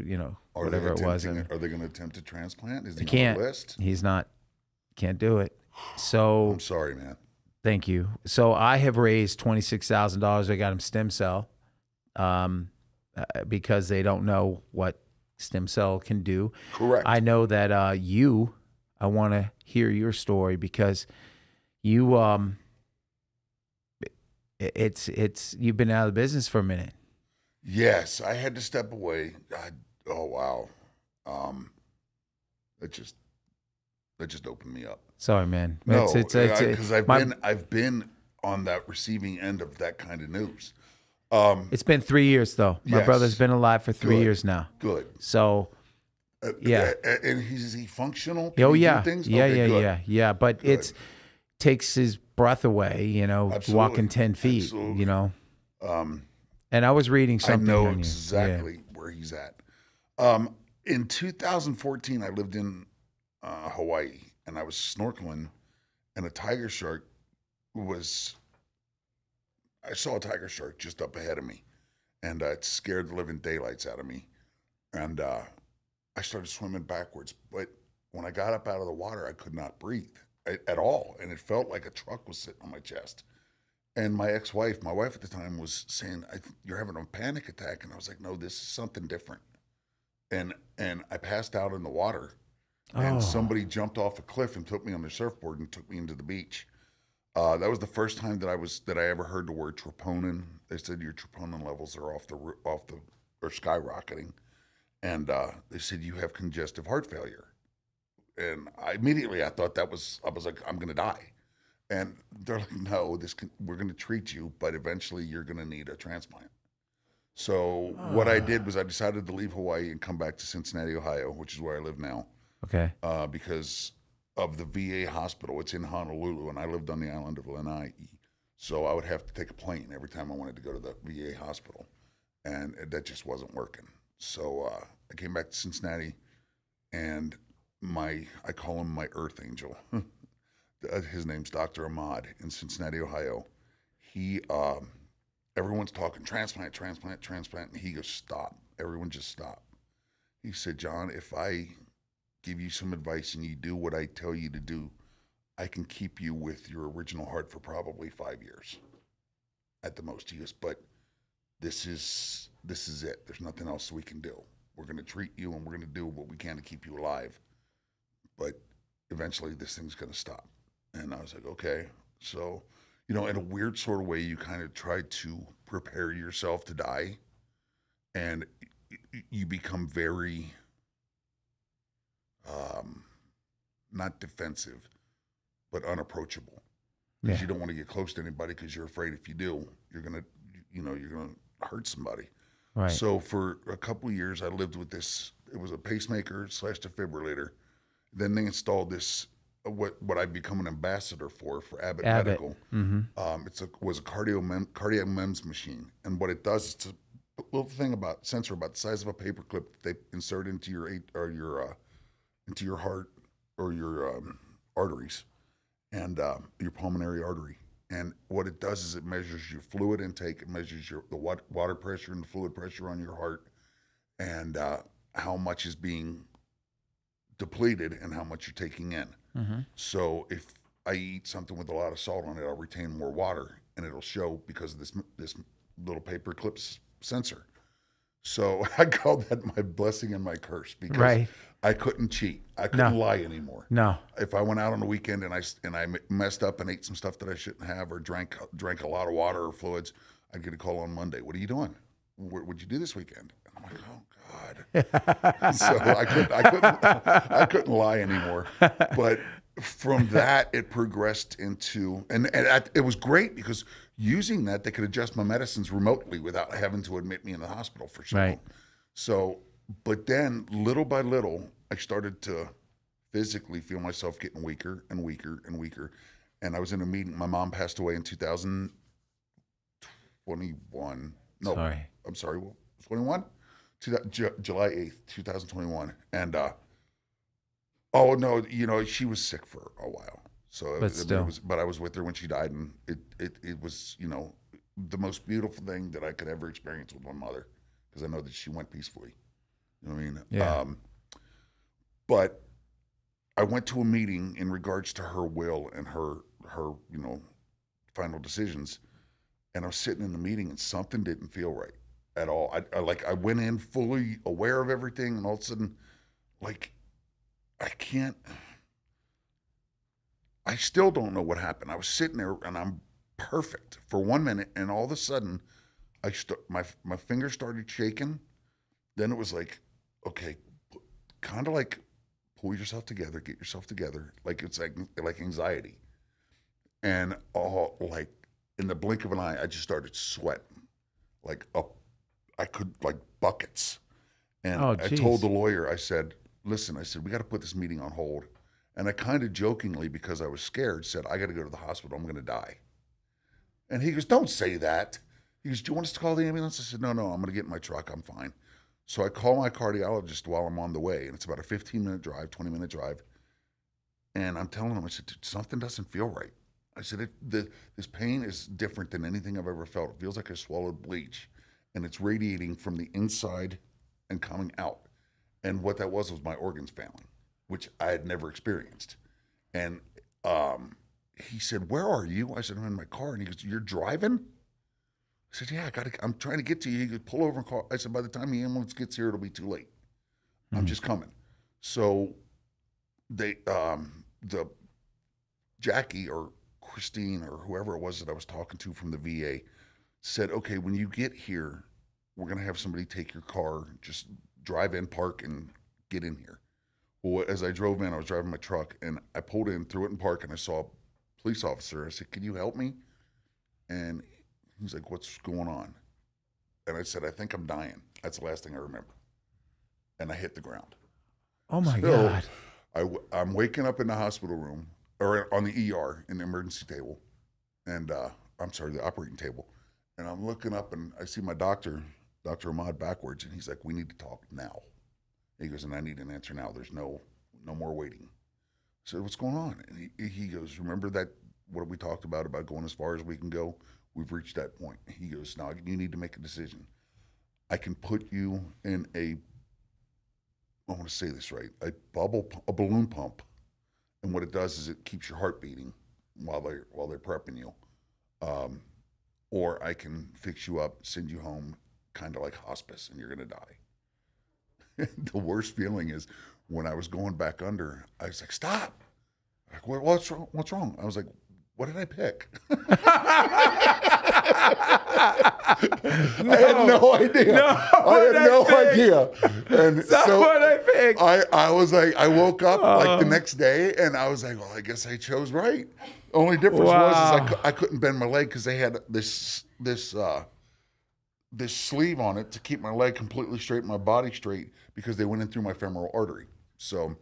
[SPEAKER 1] whatever it was.
[SPEAKER 4] Are they going to attempt a transplant? Is he
[SPEAKER 1] can't.
[SPEAKER 4] on the list?
[SPEAKER 1] He's not. Can't do it. So
[SPEAKER 4] I'm sorry, man.
[SPEAKER 1] Thank you. So I have raised $26,000. I got him stem cell because they don't know what stem cell can do.
[SPEAKER 4] Correct.
[SPEAKER 1] I know that I want to hear your story because you, you've been out of the business for a minute.
[SPEAKER 4] Yes, I had to step away. Oh wow, that just opened me up.
[SPEAKER 1] Sorry, man.
[SPEAKER 4] No, because I've been on that receiving end of that kind of news.
[SPEAKER 1] It's been 3 years though. My brother's been alive for 3 years now.
[SPEAKER 4] Good.
[SPEAKER 1] So, yeah.
[SPEAKER 4] And is he functional?
[SPEAKER 1] Can he
[SPEAKER 4] do things?
[SPEAKER 1] Yeah. But it takes his breath away.
[SPEAKER 4] Absolutely.
[SPEAKER 1] Walking 10 feet.
[SPEAKER 4] Absolutely.
[SPEAKER 1] And I was reading something.
[SPEAKER 4] I know
[SPEAKER 1] on
[SPEAKER 4] exactly where he's at. In 2014, I lived in Hawaii, and I was snorkeling, and a tiger shark I saw a tiger shark just up ahead of me, and it scared the living daylights out of me, and I started swimming backwards. But when I got up out of the water, I could not breathe at all, and it felt like a truck was sitting on my chest. And my wife at the time was saying, "You're having a panic attack," and I was like, "No, this is something different." And I passed out in the water, and
[SPEAKER 1] Oh.
[SPEAKER 4] somebody jumped off a cliff and took me on their surfboard and took me into the beach. That was the first time that I ever heard the word troponin. They said your troponin levels are or skyrocketing, and they said you have congestive heart failure. And I thought I was like, I'm gonna die. And they're like, no, we're gonna treat you, but eventually you're gonna need a transplant. So what I did was I decided to leave Hawaii and come back to Cincinnati, Ohio, which is where I live now,
[SPEAKER 1] Okay.
[SPEAKER 4] because of the VA hospital. It's in Honolulu, and I lived on the island of Lanai. So I would have to take a plane every time I wanted to go to the VA hospital, and that just wasn't working. So I came back to Cincinnati, and I call him my Earth Angel. His name's Dr. Ahmad in Cincinnati, Ohio. He everyone's talking transplant, transplant, transplant, and he goes, stop. Everyone just stop. He said, John, if I give you some advice and you do what I tell you to do, I can keep you with your original heart for probably 5 years at the most. He goes, but this is it. There's nothing else we can do. We're going to treat you and we're going to do what we can to keep you alive. But eventually this thing's going to stop. And I was like, okay. So, in a weird sort of way, you kind of try to prepare yourself to die, and you become very, not defensive, but unapproachable. Because you don't want to get close to anybody because you're afraid if you do, you're going to hurt somebody.
[SPEAKER 1] Right.
[SPEAKER 4] So for a couple of years, I lived with this. It was a pacemaker / defibrillator. Then they installed this, what I've become an ambassador for Abbott Medical. Was a cardiac MEMS machine, and what it does is it's a little sensor about the size of a paperclip that they insert into your heart or your arteries and your pulmonary artery. And what it does is it measures your fluid intake, it measures the water pressure and the fluid pressure on your heart, and how much is being depleted and how much you're taking in. So if I eat something with a lot of salt on it, I'll retain more water, and it'll show because of this little paper clips sensor. So I called that my blessing and my curse because I couldn't cheat. I couldn't lie anymore.
[SPEAKER 1] No.
[SPEAKER 4] If I went out on the weekend and I messed up and ate some stuff that I shouldn't have or drank a lot of water or fluids, I'd get a call on Monday. What are you doing? What'd you do this weekend? And I'm like, oh God. So I couldn't lie anymore. But from that, it progressed into, and it was great because using that, they could adjust my medicines remotely without having to admit me in the hospital for so long. So, but then little by little, I started to physically feel myself getting weaker and weaker and weaker. And I was in a meeting. My mom passed away in 2021. No,
[SPEAKER 1] Sorry.
[SPEAKER 4] I'm sorry. 21? July 8th, 2021. And, oh no, she was sick for a while. So, but I was with her when she died, and it was, the most beautiful thing that I could ever experience with my mother, because I know that she went peacefully. You know what I mean?
[SPEAKER 1] Yeah.
[SPEAKER 4] But I went to a meeting in regards to her will and her final decisions, and I was sitting in the meeting, and something didn't feel right at all. I went in fully aware of everything, and all of a sudden, I still don't know what happened. I was sitting there and I'm perfect for 1 minute, and all of a sudden, my fingers started shaking. Then it was like, okay, kind of like pull yourself together, get yourself together. Like it's like anxiety, and like in the blink of an eye, I just started sweating, I could like buckets. And I told the lawyer, I said, listen, we got to put this meeting on hold. And I kind of jokingly, because I was scared, said, I got to go to the hospital. I'm going to die. And he goes, don't say that. He goes, do you want us to call the ambulance? I said, no, I'm going to get in my truck. I'm fine. So I call my cardiologist while I'm on the way. And it's about a 15-minute drive, 20-minute drive. And I'm telling him, I said, something doesn't feel right. I said, this pain is different than anything I've ever felt. It feels like I swallowed bleach. And it's radiating from the inside and coming out. And what that was my organs failing, which I had never experienced. And he said, "Where are you?" I said, "I'm in my car." And he goes, "You're driving?" I said, "Yeah, I'm trying to get to you." He goes, "Pull over and call." I said, "By the time the ambulance gets here, it'll be too late. I'm just coming." So they, the Jackie or Christine or whoever it was that I was talking to from the VA said, "Okay, when you get here, we're going to have somebody take your car, just drive in, park, and get in here." Well, as I drove in, I was driving my truck, and I pulled in, threw it in park, and I saw a police officer. I said, "Can you help me?" And he's like, "What's going on?" And I said, "I think I'm dying." That's the last thing I remember. And I hit the ground.
[SPEAKER 1] Oh my
[SPEAKER 4] So
[SPEAKER 1] God.
[SPEAKER 4] I'm waking up in the hospital room, or on the ER in the emergency table, and I'm sorry, the operating table. And I'm looking up, and I see my doctor, Dr. Ahmad, backwards, and he's like, "We need to talk now." He goes, "And I need an answer now. There's no more waiting." I said, "What's going on?" And he goes, "Remember that, what we talked about going as far as we can go? We've reached that point." He goes, "Now you need to make a decision. I can put you in I want to say this right, a balloon pump. And what it does is it keeps your heart beating while they're prepping you. Or I can fix you up, send you home, kind of like hospice, and you're going to die." The worst feeling is when I was going back under, I was like, "Stop." Like, "What's wrong? What's wrong?" I was like, "What did I pick?" I had no idea. I had no idea. And
[SPEAKER 1] That's
[SPEAKER 4] so
[SPEAKER 1] what I picked.
[SPEAKER 4] I was like, I woke up like the next day, and I was like, "Well, I guess I chose right." Only difference was is I couldn't bend my leg because they had this sleeve on it to keep my leg completely straight and my body straight, because they went in through my femoral artery. So,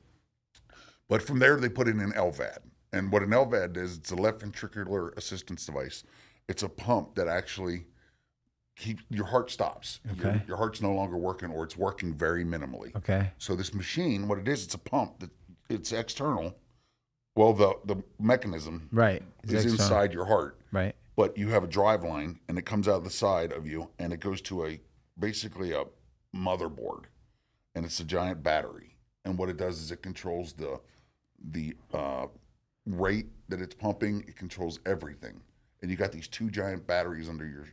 [SPEAKER 4] but from there they put in an LVAD. And what an LVAD is, it's a left ventricular assistance device. It's a pump that actually keeps your heart stops.
[SPEAKER 1] Okay.
[SPEAKER 4] Your heart's no longer working, or it's working very minimally.
[SPEAKER 1] Okay.
[SPEAKER 4] So this machine, what it is, it's a pump that it's external. Well, the mechanism
[SPEAKER 1] Right.
[SPEAKER 4] is inside your heart.
[SPEAKER 1] Right.
[SPEAKER 4] But you have a drive line, and it comes out the side of you, and it goes to basically a motherboard, and it's a giant battery. And what it does is it controls the rate that it's pumping. It controls everything. And you got these two giant batteries under your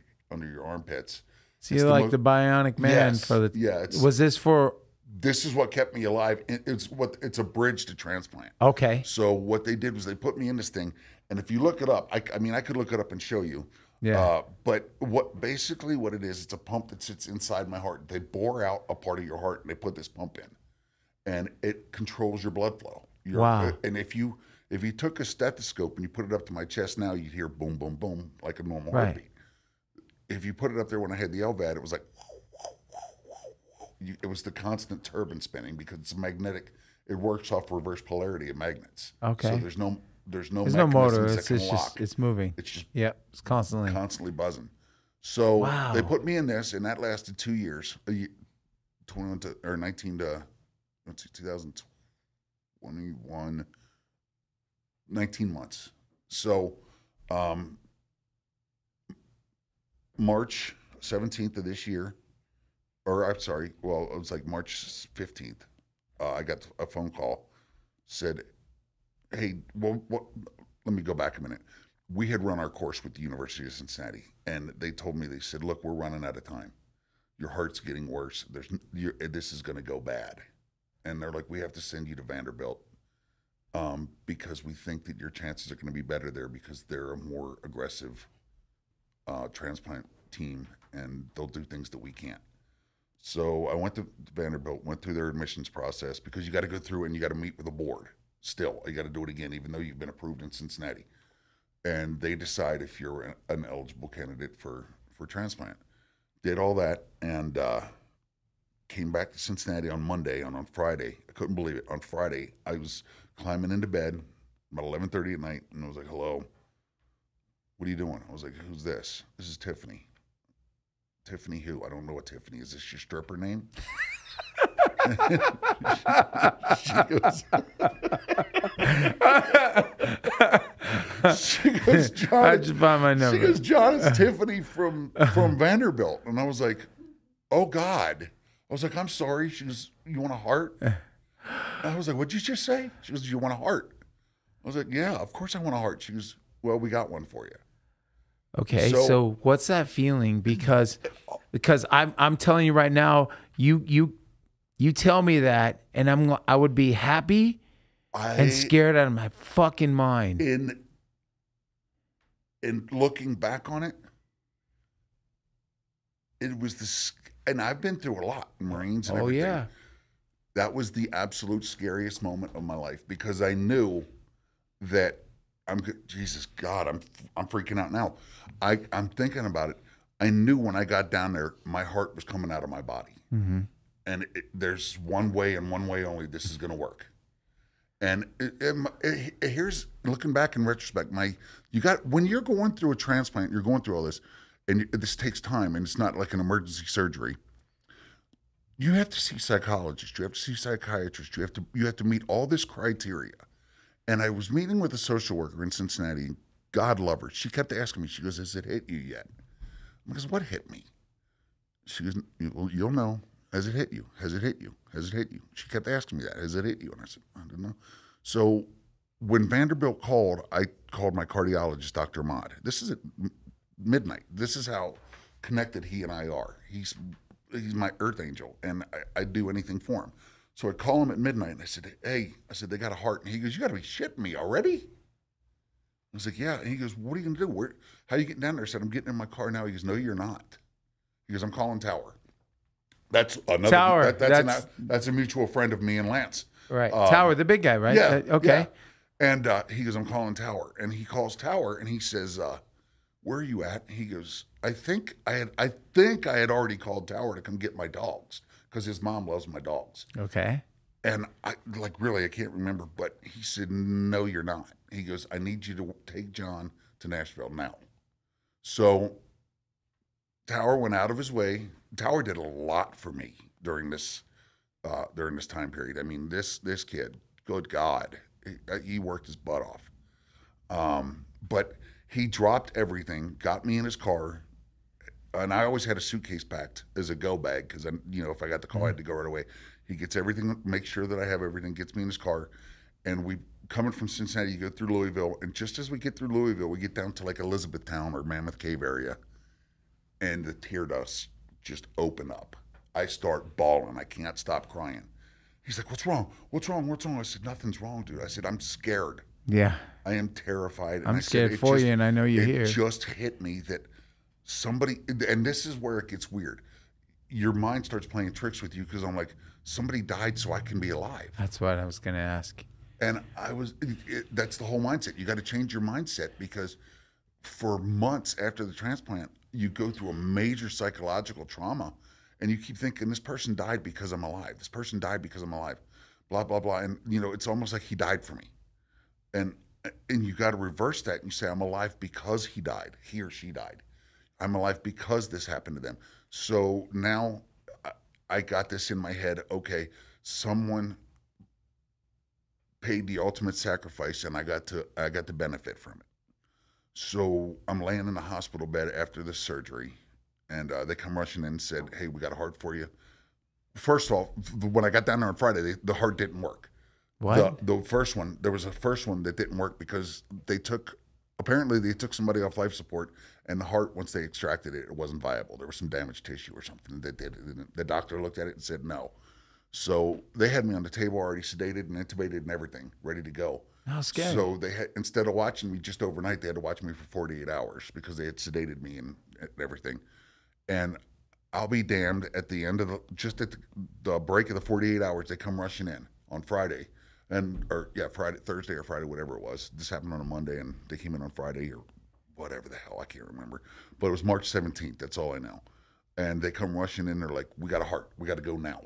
[SPEAKER 4] armpits.
[SPEAKER 1] So you're like the bionic man
[SPEAKER 4] Yes.
[SPEAKER 1] for the.
[SPEAKER 4] Yeah.
[SPEAKER 1] Was this for?
[SPEAKER 4] This is what kept me alive. It's a bridge to transplant.
[SPEAKER 1] Okay.
[SPEAKER 4] So what they did was they put me in this thing, and if you look it up, I mean, I could look it up and show you.
[SPEAKER 1] Yeah.
[SPEAKER 4] But what it is, it's a pump that sits inside my heart. They bore out a part of your heart, and they put this pump in, and it controls your blood flow.
[SPEAKER 1] Wow.
[SPEAKER 4] And if you took a stethoscope and you put it up to my chest now, you'd hear boom, boom, boom, like a normal heartbeat. If you put it up there when I had the LVAD, it was like, it was the constant turbine spinning, because it's a magnetic. It works off reverse polarity of magnets.
[SPEAKER 1] Okay.
[SPEAKER 4] So there's no
[SPEAKER 1] motor.
[SPEAKER 4] that
[SPEAKER 1] It's
[SPEAKER 4] can
[SPEAKER 1] just
[SPEAKER 4] lock.
[SPEAKER 1] it's moving.
[SPEAKER 4] It's just
[SPEAKER 1] It's constantly.
[SPEAKER 4] buzzing. So
[SPEAKER 1] Wow.
[SPEAKER 4] they put me in this, and that lasted 2 years, 2021, 19 months. So March 17th of this year, or I'm sorry, well, it was like March 15th, I got a phone call, said, "Hey, well, let me go back a minute. We had run our course with the University of Cincinnati, and they told me, they said, 'Look, we're running out of time. Your heart's getting worse. This is going to go bad.' And they're like, 'We have to send you to Vanderbilt because we think that your chances are going to be better there, because they're a more aggressive transplant team, and they'll do things that we can't.' So I went to Vanderbilt, went through their admissions process, because you got to go through and you got to meet with the board. Still, you got to do it again, even though you've been approved in Cincinnati. And they decide if you're an eligible candidate for transplant. Did all that, and came back to Cincinnati on Monday, and on Friday, I couldn't believe it. On Friday, I was climbing into bed about 11:30 at night, and I was like, "Hello, what are you doing?" I was like, "Who's this?" "This is Tiffany." "Tiffany who?" "I don't know what Tiffany is. This your stripper name?" she goes, "John."
[SPEAKER 1] I just find my number.
[SPEAKER 4] She goes, "John, it's Tiffany from Vanderbilt." And I was like, "Oh God." I was like, "I'm sorry." She goes, "You want a heart?" I was like, "What'd you just say?" She goes, "You want a heart?" I was like, yeah, of course I want a heart. She goes, well, we got one for you.
[SPEAKER 1] Okay, so what's that feeling? Because I'm telling you right now, you tell me that, and I would be happy and scared out of my fucking mind.
[SPEAKER 4] In looking back on it, it was this, and I've been through a lot, Marines and everything.
[SPEAKER 1] Yeah.
[SPEAKER 4] That was the absolute scariest moment of my life because I knew that Jesus God, I'm freaking out now. I'm thinking about it. I knew when I got down there, my heart was coming out of my body, and there's one way and one way only this is going to work. And here's looking back in retrospect, when you're going through a transplant, you're going through all this, and this takes time, and it's not like an emergency surgery. You have to see psychologists, you have to see psychiatrists, you have to meet all this criteria. And I was meeting with a social worker in Cincinnati. God love her. She kept asking me, she goes, has it hit you yet? I goes, what hit me? She goes, well, you'll know. Has it hit you? Has it hit you? Has it hit you? She kept asking me that. Has it hit you? And I said, I don't know. So when Vanderbilt called, I called my cardiologist, Dr. Ahmad. This is at midnight. This is how connected he and I are. He's my earth angel, and I do anything for him. So I call him at midnight, and I said, hey, they got a heart. And he goes, you got to be shitting me already? I was like, yeah. And he goes, what are you going to do? How are you getting down there? I said, I'm getting in my car now. He goes, no, you're not. He goes, I'm calling Tower. That's another.
[SPEAKER 1] Tower.
[SPEAKER 4] That's a mutual friend of me and Lance.
[SPEAKER 1] Right. Tower, the big guy, right?
[SPEAKER 4] Yeah.
[SPEAKER 1] Okay.
[SPEAKER 4] Yeah. And he goes, I'm calling Tower. And he calls Tower, and he says, where are you at? And he goes, I think I had already called Tower to come get my dogs because his mom loves my dogs.
[SPEAKER 1] Okay.
[SPEAKER 4] And I can't remember, but he said, no, you're not. He goes, I need you to take John to Nashville now. So Tower went out of his way. Tower did a lot for me during this time period. I mean, this kid, good God, he worked his butt off. But he dropped everything, got me in his car, and I always had a suitcase packed as a go bag because if I got the call, I had to go right away. He gets everything, makes sure that I have everything, gets me in his car, and we coming from Cincinnati, you go through Louisville, and just as we get through Louisville, we get down to like Elizabethtown or Mammoth Cave area, and the tear ducts just open up. I start bawling. I can't stop crying. He's like, what's wrong? What's wrong? What's wrong? I said, nothing's wrong, dude. I said, I'm scared.
[SPEAKER 1] Yeah.
[SPEAKER 4] I am terrified.
[SPEAKER 1] I'm scared for you, and I know you're here.
[SPEAKER 4] It just hit me that somebody, and this is where it gets weird. Your mind starts playing tricks with you because I'm like, somebody died so I can be alive.
[SPEAKER 1] That's what I was going to ask.
[SPEAKER 4] And that's the whole mindset. You got to change your mindset because for months after the transplant, you go through a major psychological trauma and you keep thinking, this person died because I'm alive. This person died because I'm alive, blah, blah, blah. And, it's almost like he died for me. And you got to reverse that and you say, I'm alive because he died, he or she died. I'm alive because this happened to them. So now I got this in my head. Okay, someone paid the ultimate sacrifice and I got to benefit from it. So I'm laying in the hospital bed after this surgery and they come rushing in and said, hey, we got a heart for you. First of all, when I got down there on Friday, the heart didn't work.
[SPEAKER 1] What?
[SPEAKER 4] The first one, there was a first one that didn't work because apparently they took somebody off life support and the heart, once they extracted it, it wasn't viable. There was some damaged tissue or something that did it. The doctor looked at it and said no. So they had me on the table already sedated and intubated and everything, ready to go.
[SPEAKER 1] Oh, scary.
[SPEAKER 4] So they had, instead of watching me just overnight, they had to watch me for 48 hours because they had sedated me and everything. And I'll be damned at the end of the break of the 48 hours, they come rushing in on Friday. Thursday or Friday, whatever it was. This happened on a Monday, and they came in on Friday or whatever the hell, I can't remember. But it was March 17th, that's all I know. And they come rushing in, they're like, we got a heart, we got to go now.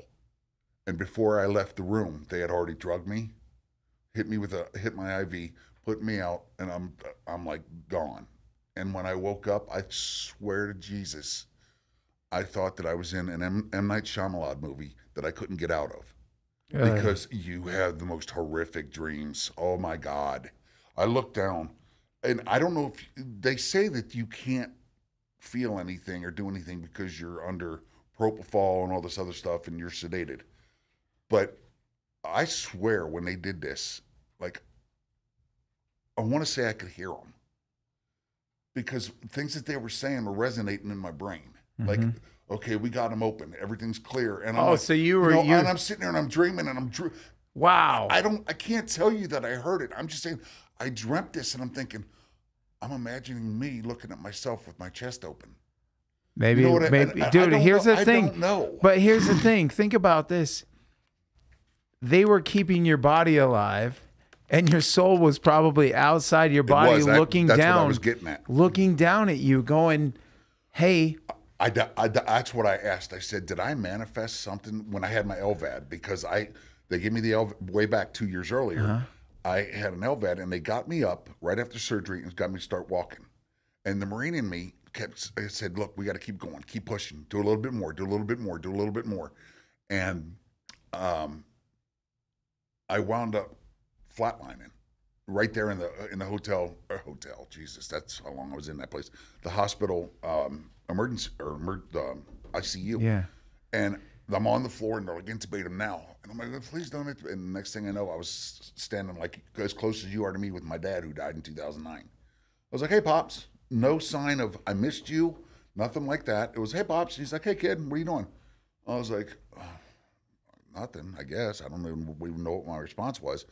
[SPEAKER 4] And before I left the room, they had already drugged me, hit my IV, put me out, and I'm like gone. And when I woke up, I swear to Jesus, I thought that I was in an M. Night Shyamalan movie that I couldn't get out of. Because you have the most horrific dreams. Oh my God. I look down and I don't know if they say that you can't feel anything or do anything because you're under propofol and all this other stuff and you're sedated. But I swear when they did this, like I want to say I could hear them because things that they were saying were resonating in my brain. Like, okay, we got them open. Everything's clear. And I'm like,
[SPEAKER 1] so you were,
[SPEAKER 4] and I'm sitting there and I'm dreaming and
[SPEAKER 1] wow.
[SPEAKER 4] I can't tell you that I heard it. I'm just saying I dreamt this and I'm thinking, I'm imagining me looking at myself with my chest open.
[SPEAKER 1] Maybe,
[SPEAKER 4] You know
[SPEAKER 1] dude, here's the thing.
[SPEAKER 4] I don't know.
[SPEAKER 1] But here's the thing. Think about this. They were keeping your body alive. And your soul was probably outside your body, looking
[SPEAKER 4] that's
[SPEAKER 1] down.
[SPEAKER 4] what I was getting at.
[SPEAKER 1] Looking down at you, going, "Hey."
[SPEAKER 4] That's what I asked. I said, "Did I manifest something when I had my LVAD?" Because they gave me the LVAD way back 2 years earlier. I had an LVAD, and they got me up right after surgery and got me to start walking. And the Marine in me said, "Look, we got to keep going, keep pushing, do a little bit more, do a little bit more, do a little bit more." And I wound up flatlining right there in the hotel. Jesus, that's how long I was in that place. The hospital emergency ICU.
[SPEAKER 1] Yeah.
[SPEAKER 4] And I'm on the floor and they're like, intubate him now. And I'm like, please don't. And the next thing I know, I was standing like as close as you are to me with my dad who died in 2009. I was like, hey, Pops, no sign of I missed you, nothing like that. It was, hey, Pops. He's like, hey, kid, what are you doing? I was like, nothing, I guess. I don't even know what my response was.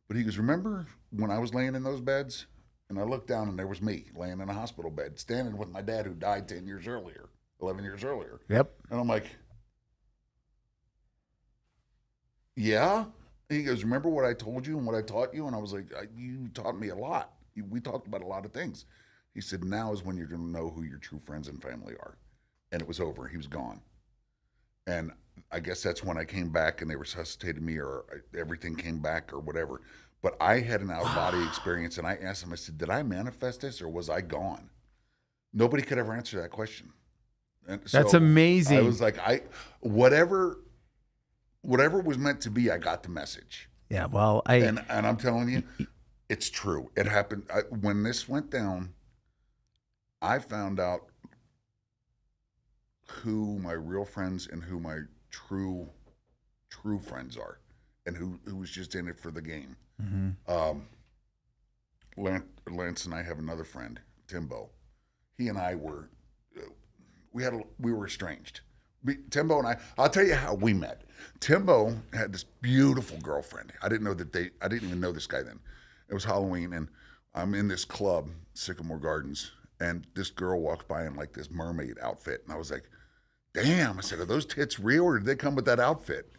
[SPEAKER 4] But he goes, remember when I was laying in those beds? And I looked down and there was me laying in a hospital bed, standing with my dad who died 11 years earlier.
[SPEAKER 1] Yep.
[SPEAKER 4] And I'm like, yeah? And he goes, remember what I told you and what I taught you? And I was like, you taught me a lot. We talked about a lot of things. He said, now is when you're going to know who your true friends and family are. And it was over. He was gone. And I guess that's when I came back and they resuscitated me or everything came back or whatever. But I had an out-of-body experience, and I asked him, I said, did I manifest this or was I gone? Nobody could ever answer that question. And so
[SPEAKER 1] that's amazing.
[SPEAKER 4] I was like, whatever was meant to be, I got the message.
[SPEAKER 1] Yeah, well,
[SPEAKER 4] and I'm telling you, it's true. It happened. When this went down, I found out who my real friends and who my true friends are, and who was just in it for the game. Lance and I have another friend, Timbo. He and I were we were estranged. Timbo and I'll tell you how we met. Timbo had this beautiful girlfriend. I didn't even know this guy then. It was Halloween and I'm in this club, Sycamore Gardens, and this girl walks by in like this mermaid outfit, and I was like, damn, I said, are those tits real or did they come with that outfit?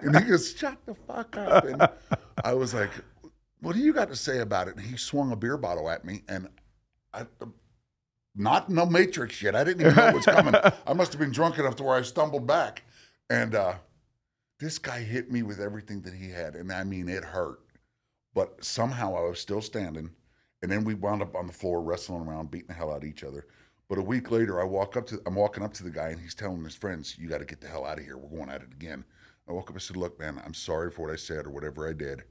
[SPEAKER 4] And he goes, shut the fuck up. And I was like, what do you got to say about it? And he swung a beer bottle at me, and not no Matrix yet. I didn't even know what was coming. I must have been drunk enough to where I stumbled back. And this guy hit me with everything that he had. And I mean, it hurt. But somehow I was still standing. And then we wound up on the floor wrestling around, beating the hell out of each other. But a week later, I'm walking up to the guy, and he's telling his friends, you got to get the hell out of here. We're going at it again. I woke up and said, look, man, I'm sorry for what I said or whatever I did.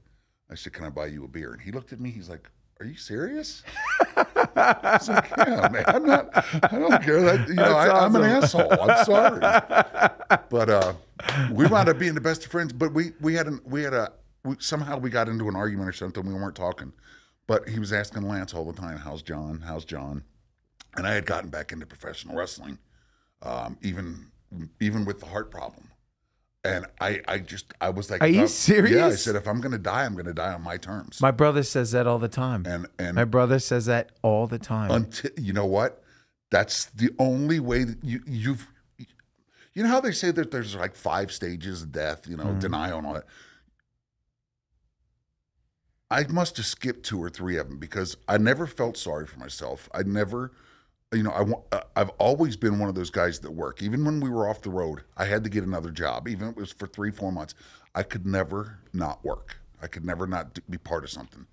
[SPEAKER 4] I said, can I buy you a beer? And he looked at me. He's like, are you serious? I was like, yeah, man, I don't care. I'm an asshole. I'm sorry. But we wound up being the best of friends. But somehow we got into an argument or something. We weren't talking. But he was asking Lance all the time, how's John? How's John? And I had gotten back into professional wrestling, even with the heart problem. And I was like,
[SPEAKER 1] are you serious?
[SPEAKER 4] Yeah, I said, if I'm going to die, I'm going to die on my terms.
[SPEAKER 1] My brother says that all the time.
[SPEAKER 4] And
[SPEAKER 1] my brother says that all the time.
[SPEAKER 4] Until, you know what? That's the only way that you know how they say that there's like 5 stages of death, denial and all that. I must have skipped 2 or 3 of them because I never felt sorry for myself. I never, I've always been one of those guys that work. Even when we were off the road, I had to get another job. Even if it was for 3-4 months, I could never not work. I could never not be part of something.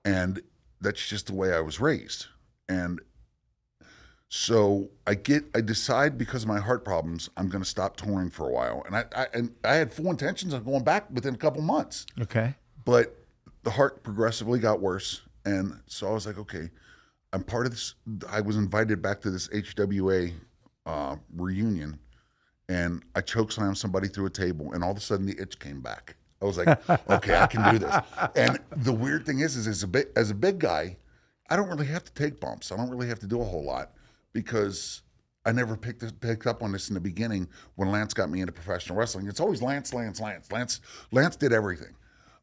[SPEAKER 4] And that's just the way I was raised. And so I decide because of my heart problems, I'm going to stop touring for a while. And I had full intentions of going back within a couple months.
[SPEAKER 1] Okay.
[SPEAKER 4] But the heart progressively got worse. And so I was like, okay, I'm part of this. I was invited back to this HWA reunion, and I chokeslammed somebody through a table, and all of a sudden the itch came back. I was like, okay, I can do this. And the weird thing is as a big guy, I don't really have to take bumps. I don't really have to do a whole lot because I never picked up on this in the beginning when Lance got me into professional wrestling. It's always Lance. Lance did everything.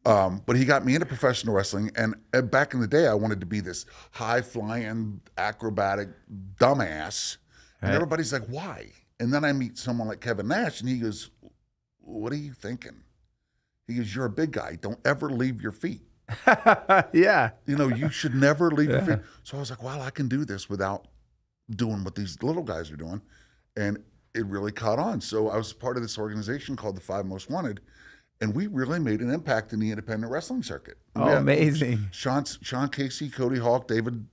[SPEAKER 4] But he got me into professional wrestling, and back in the day, I wanted to be this high-flying, acrobatic dumbass. And everybody's like, why? And then I meet someone like Kevin Nash, and he goes, what are you thinking? He goes, you're a big guy. Don't ever leave your feet.
[SPEAKER 1] Yeah.
[SPEAKER 4] You know, you should never leave your feet. So I was like, well, I can do this without doing what these little guys are doing. And it really caught on. So I was part of this organization called the Five Most Wanted, and we really made an impact in the independent wrestling circuit.
[SPEAKER 1] Oh, amazing.
[SPEAKER 4] Sean Casey, Cody Hawk, David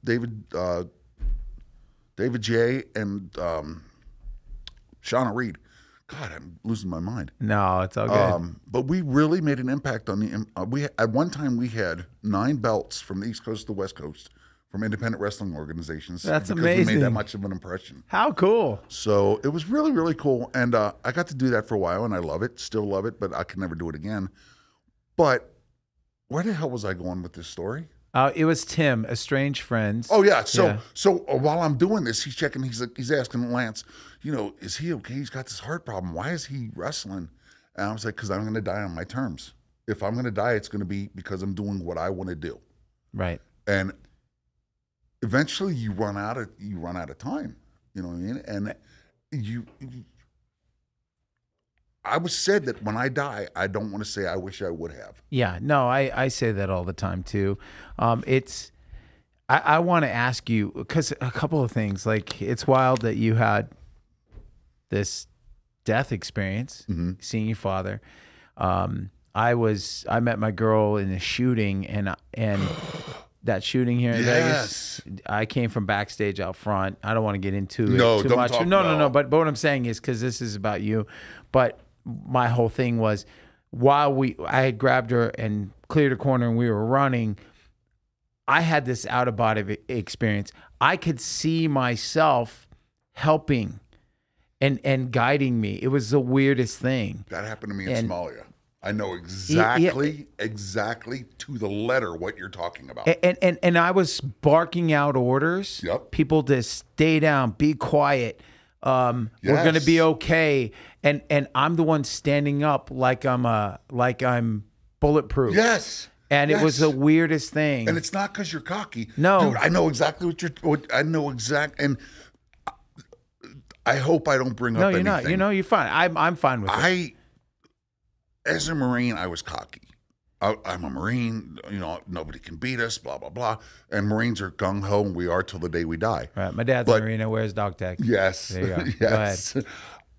[SPEAKER 4] J, and Shauna Reed. God, I'm losing my mind.
[SPEAKER 1] No, it's all good.
[SPEAKER 4] But we really made an impact on the. At one time we had 9 belts from the East Coast to the West Coast from independent wrestling organizations.
[SPEAKER 1] That's
[SPEAKER 4] because
[SPEAKER 1] amazing.
[SPEAKER 4] We made that much of an impression.
[SPEAKER 1] How cool!
[SPEAKER 4] So it was really, really cool, and I got to do that for a while, and I love it, still love it, but I could never do it again. But where the hell was I going with this story?
[SPEAKER 1] It was Tim, Estranged Friends.
[SPEAKER 4] Oh yeah. So while I'm doing this, he's checking. He's asking Lance, you know, is he okay? He's got this heart problem. Why is he wrestling? And I was like, because I'm going to die on my terms. If I'm going to die, it's going to be because I'm doing what I want to do.
[SPEAKER 1] Right.
[SPEAKER 4] And eventually, you run out of time. You know what I mean? And I was said that when I die, I don't want to say I wish I would have.
[SPEAKER 1] Yeah, no, I say that all the time too. I want to ask you, because a couple of things, like it's wild that you had this death experience, seeing your father. I met my girl in a shooting, and that shooting here in Vegas, I came from backstage out front. I don't want to get into it too much. No. But what I'm saying is, because this is about you, but my whole thing was I had grabbed her and cleared a corner and we were running, I had this out of body experience. I could see myself helping and guiding me. It was the weirdest thing.
[SPEAKER 4] That happened to me in Somalia. I know exactly to the letter what you're talking about.
[SPEAKER 1] And I was barking out orders.
[SPEAKER 4] Yep.
[SPEAKER 1] People to stay down, be quiet. We're going to be okay. And I'm the one standing up like I'm bulletproof.
[SPEAKER 4] Yes.
[SPEAKER 1] And it was the weirdest thing.
[SPEAKER 4] And it's not because you're cocky.
[SPEAKER 1] No.
[SPEAKER 4] Dude, I know exactly and I hope I don't bring up anything.
[SPEAKER 1] No, you're not. You're fine. I'm fine with it.
[SPEAKER 4] As a Marine, I was cocky. I'm a Marine, you know, nobody can beat us, blah, blah, blah. And Marines are gung-ho, and we are till the day we die.
[SPEAKER 1] Right. My dad's a Marine and wears dog tag.
[SPEAKER 4] Yes.
[SPEAKER 1] There you go.
[SPEAKER 4] Yes.
[SPEAKER 1] Go ahead.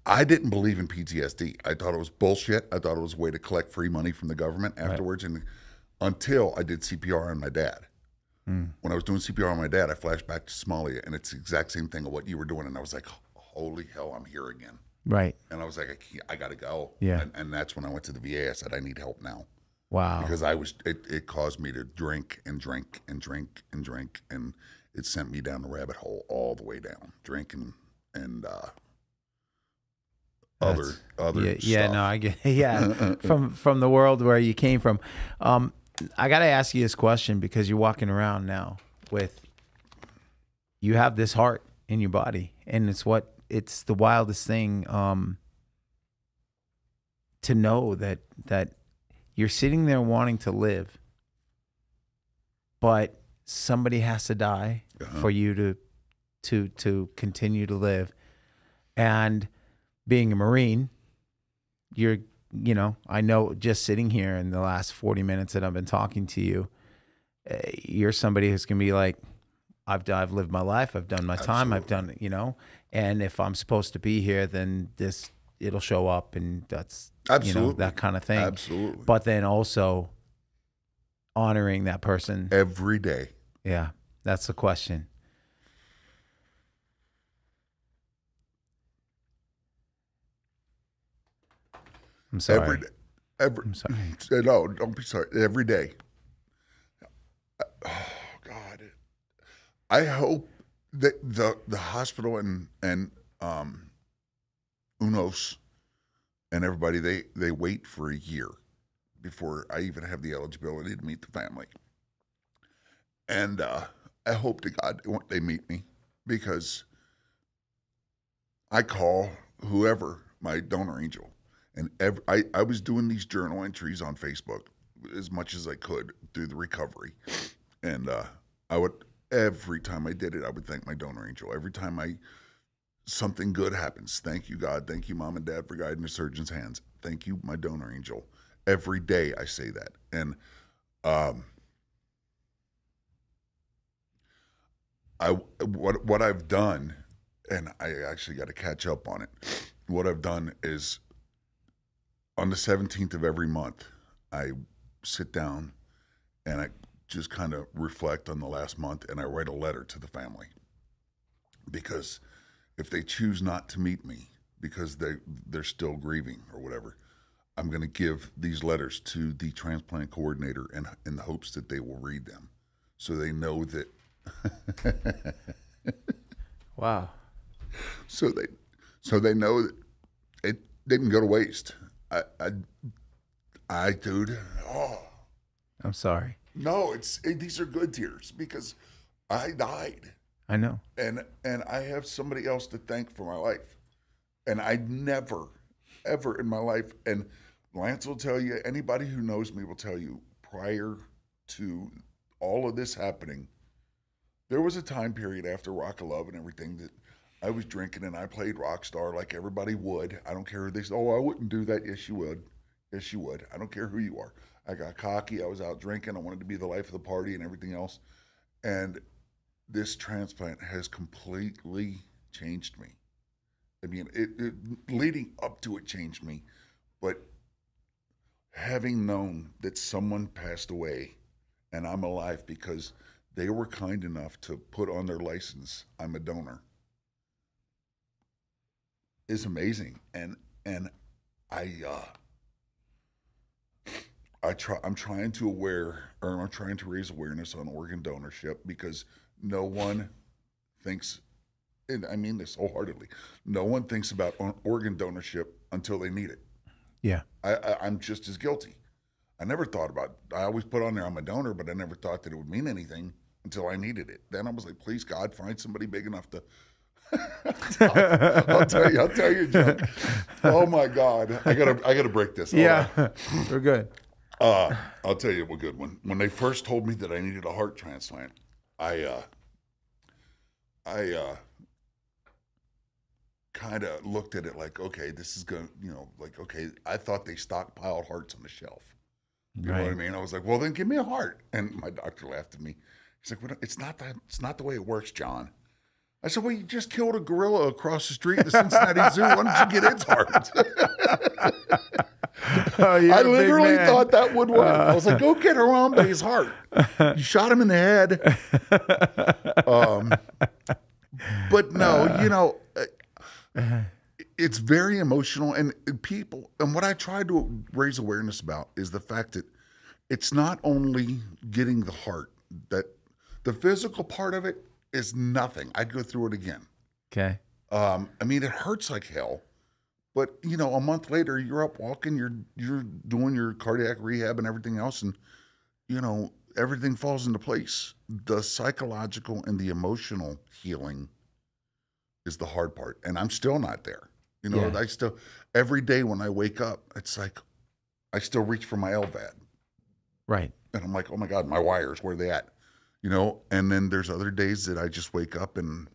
[SPEAKER 4] I didn't believe in PTSD. I thought it was bullshit. I thought it was a way to collect free money from the government afterwards. And until I did CPR on my dad. When I was doing CPR on my dad, I flashed back to Somalia, and it's the exact same thing of what you were doing. And I was like, holy hell, I'm here again.
[SPEAKER 1] Right.
[SPEAKER 4] And I was like, I got to go.
[SPEAKER 1] Yeah.
[SPEAKER 4] And that's when I went to the VA. I said, I need help now.
[SPEAKER 1] Wow.
[SPEAKER 4] Because it caused me to drink and drink and drink and drink. And it sent me down the rabbit hole all the way down. Drinking and other stuff.
[SPEAKER 1] Yeah, no, I get from the world where you came from. I got to ask you this question because you're walking around now you have this heart in your body, and it's the wildest thing to know that you're sitting there wanting to live, but somebody has to die for you to continue to live. And being a Marine, I know just sitting here in the last 40 minutes that I've been talking to you, you're somebody who's going to be like, I've lived my life. I've done my time. I've done, and if I'm supposed to be here, then it'll show up, and that's, that kind of thing.
[SPEAKER 4] Absolutely.
[SPEAKER 1] But then also honoring that person
[SPEAKER 4] every day.
[SPEAKER 1] Yeah. That's the question. I'm sorry.
[SPEAKER 4] I'm sorry. No, don't be sorry. Every day. Oh God. I hope that the hospital and UNOS and everybody they wait for a year before I even have the eligibility to meet the family. And I hope to God they meet me, because I call whoever my donor angel. And I was doing these journal entries on Facebook as much as I could through the recovery. And I would, every time I did it, I would thank my donor angel. Every time something good happens, thank you, God. Thank you, Mom and Dad, for guiding the surgeon's hands. Thank you, my donor angel. Every day I say that. And what I've done, and I actually got to catch up on it. What I've done is, on the 17th of every month, I sit down and I just kind of reflect on the last month, and I write a letter to the family. Because if they choose not to meet me because they're still grieving or whatever, I'm going to give these letters to the transplant coordinator in the hopes that they will read them, so they know that.
[SPEAKER 1] Wow.
[SPEAKER 4] So they know that it didn't go to waste. Dude. Oh.
[SPEAKER 1] I'm sorry.
[SPEAKER 4] No, these are good tears, because I died.
[SPEAKER 1] I know.
[SPEAKER 4] And I have somebody else to thank for my life. And I never, ever in my life, and Lance will tell you, anybody who knows me will tell you, prior to all of this happening, there was a time period after Rock of Love and everything that I was drinking, and I played rock star like everybody would. I don't care who they say, oh, I wouldn't do that. Yes, you would. Yes, you would. I don't care who you are. I got cocky. I was out drinking. I wanted to be the life of the party and everything else. And this transplant has completely changed me. I mean, it leading up to it changed me, but having known that someone passed away and I'm alive because they were kind enough to put on their license, I'm a donor, is amazing. And I'm trying to raise awareness on organ donorship, because no one thinks, and I mean this wholeheartedly, no one thinks about organ donorship until they need it.
[SPEAKER 1] Yeah.
[SPEAKER 4] I'm just as guilty. I never thought about it. I always put on there I'm a donor, but I never thought that it would mean anything until I needed it. Then I was like, please, God, find somebody big enough to. I'll tell you, John. Oh my God, I gotta break this.
[SPEAKER 1] Yeah, we're good.
[SPEAKER 4] I'll tell you a good one. When they first told me that I needed a heart transplant, I kind of looked at it like, okay, this is going to, like, okay, I thought they stockpiled hearts on the shelf. You know what I mean? I was like, well, then give me a heart. And my doctor laughed at me. He's like, well, it's not the way it works, John. I said, well, you just killed a gorilla across the street in the Cincinnati Zoo. Why don't you get its heart?
[SPEAKER 1] Oh,
[SPEAKER 4] I literally thought that would work. I was like, go get Harambe's heart. You shot him in the head. But no, it's very emotional. And people, and what I try to raise awareness about is the fact that it's not only getting the heart, that the physical part of it is nothing. I'd go through it again. Okay. I mean, it hurts like hell. But, a month later, you're up walking, you're doing your cardiac rehab and everything else, and, everything falls into place. The psychological and the emotional healing is the hard part. And I'm still not there. I still, every day when I wake up, it's like I still reach for my LVAD. Right. And I'm like, oh my God, my wires, where are they at? And then there's other days that I just wake up and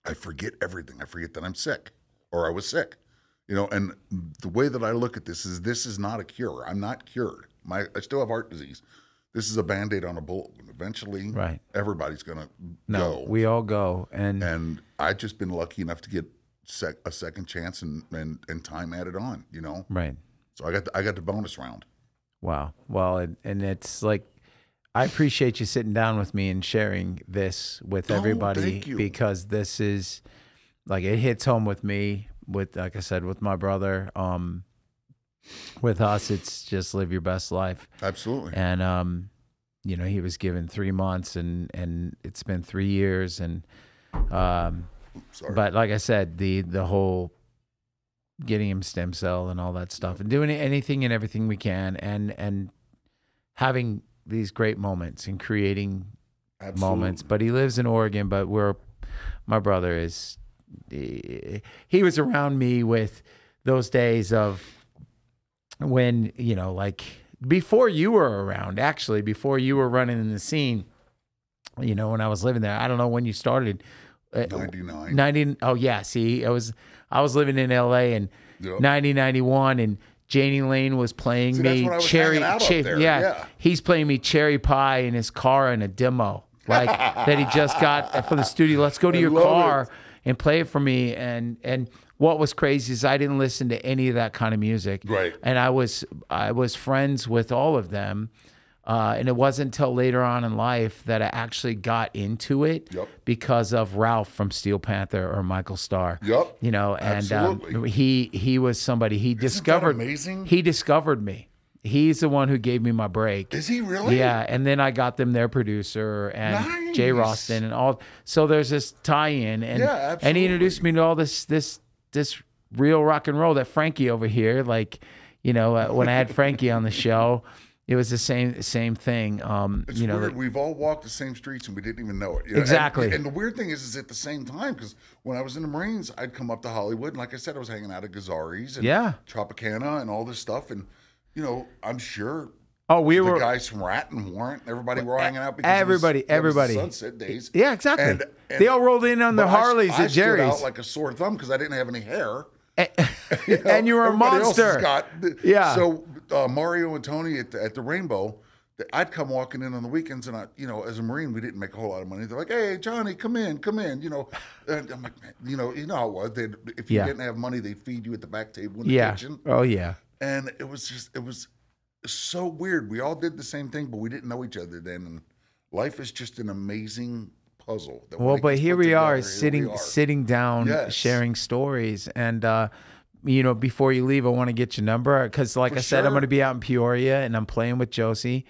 [SPEAKER 4] I forget everything. I forget that I'm sick or I was sick. And the way that I look at this is not a cure. I'm not cured. I still have heart disease. This is a Band-Aid on a bullet. Eventually, right, everybody's going to go. We all go. And I've just been lucky enough to get a second chance and time added on, Right. So I got the bonus round. Wow. Well, and it's like, I appreciate you sitting down with me and sharing this with everybody. Thank you. Because this is, like, it hits home with me. With, like I said, with my brother, with us, it's just live your best life. Absolutely. And, he was given 3 months and it's been 3 years. And, but like I said, the whole
[SPEAKER 1] getting him stem cell and all that stuff, and doing anything and everything we can, and having these great moments and creating moments. But he lives in Oregon, but my brother is, he was around me with those days of when, like before you were around, actually, before you were running in the scene, when I was living there. I don't know when you started.
[SPEAKER 4] 99.
[SPEAKER 1] 90. Oh yeah. See, I was living in LA in 91, and Janie Lane was playing me he's playing me Cherry Pie in his car in a demo like that he just got from the studio. Let's go to your car and play it for me. And what was crazy is I didn't listen to any of that kind of music.
[SPEAKER 4] Right.
[SPEAKER 1] And I was friends with all of them. And it wasn't until later on in life that I actually got into it because of Ralph from Steel Panther or Michael Starr.
[SPEAKER 4] Yep.
[SPEAKER 1] And he was somebody he discovered.
[SPEAKER 4] Amazing.
[SPEAKER 1] He discovered me. He's the one who gave me my break.
[SPEAKER 4] Is he really?
[SPEAKER 1] Yeah. And then I got them their producer and Jay Roston and all. So there's this tie-in, and he introduced me to all this real rock and roll that Frankie over here, like, when I had Frankie on the show. It was the same thing.
[SPEAKER 4] It's weird. We've all walked the same streets and we didn't even know it.
[SPEAKER 1] Exactly.
[SPEAKER 4] And the weird thing is at the same time, because when I was in the Marines, I'd come up to Hollywood, and like I said, I was hanging out at Gazzari's and Tropicana and all this stuff. And, I'm sure the guys from Rat and Warrant, everybody were all hanging out because
[SPEAKER 1] everybody.
[SPEAKER 4] It was the Sunset Days.
[SPEAKER 1] Yeah, exactly. And they all rolled in on the Harleys at Jerry's.
[SPEAKER 4] I stood out like a sore thumb because I didn't have any hair.
[SPEAKER 1] And you were a monster.
[SPEAKER 4] So Mario and Tony at the Rainbow, I'd come walking in on the weekends, and as a Marine, we didn't make a whole lot of money. They're like, "Hey, Johnny, come in." And I'm like, man, you know how it was. If you didn't have money, they'd feed you at the back table in the kitchen.
[SPEAKER 1] Oh yeah.
[SPEAKER 4] And it was so weird. We all did the same thing, but we didn't know each other then. And life is just an amazing puzzle.
[SPEAKER 1] But here we are sitting down, sharing stories. And, before you leave, I want to get your number because, like I said, I'm going to be out in Peoria and I'm playing with Josie.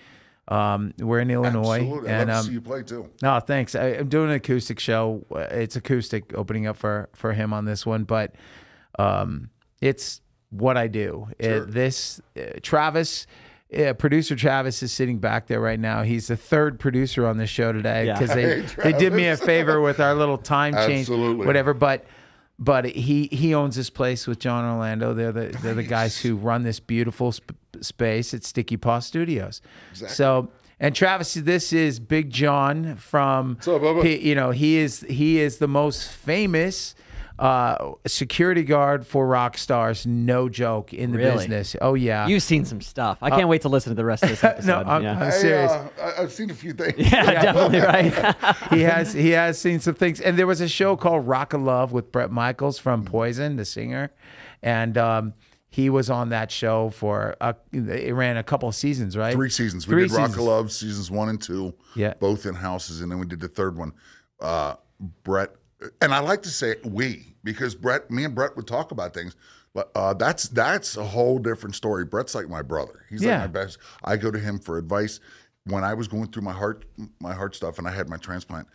[SPEAKER 1] We're in Illinois.
[SPEAKER 4] Absolutely. I'd love to see you play too.
[SPEAKER 1] No, thanks. I'm doing an acoustic show. It's acoustic, opening up for him on this one, but it's what I do. Travis. Producer Travis is sitting back there right now. He's the third producer on this show today because they did me a favor with our little time change, whatever. But he owns this place with John Orlando. They're the guys who run this beautiful space at Sticky Paw Studios. Exactly. So, and Travis, this is Big John from.
[SPEAKER 4] What's up, Bubba?
[SPEAKER 1] He is the most famous security guard for rock stars, no joke, in the business. Oh yeah,
[SPEAKER 5] you've seen some stuff. I can't wait to listen to the rest of this episode.
[SPEAKER 1] No, I'm serious.
[SPEAKER 4] I've seen a few things.
[SPEAKER 5] Yeah, definitely right.
[SPEAKER 1] he has seen some things, and there was a show called Rock of Love with Bret Michaels from Poison, the singer, and he was on that show for it ran a couple of seasons, right?
[SPEAKER 4] 3 seasons. We did Rock of Love seasons 1 and 2, both in houses, and then we did the third one. Bret. And I like to say we, because me and Bret would talk about things. That's a whole different story. Bret's like my brother. He's like my best. I go to him for advice when I was going through my heart stuff and I had my transplant.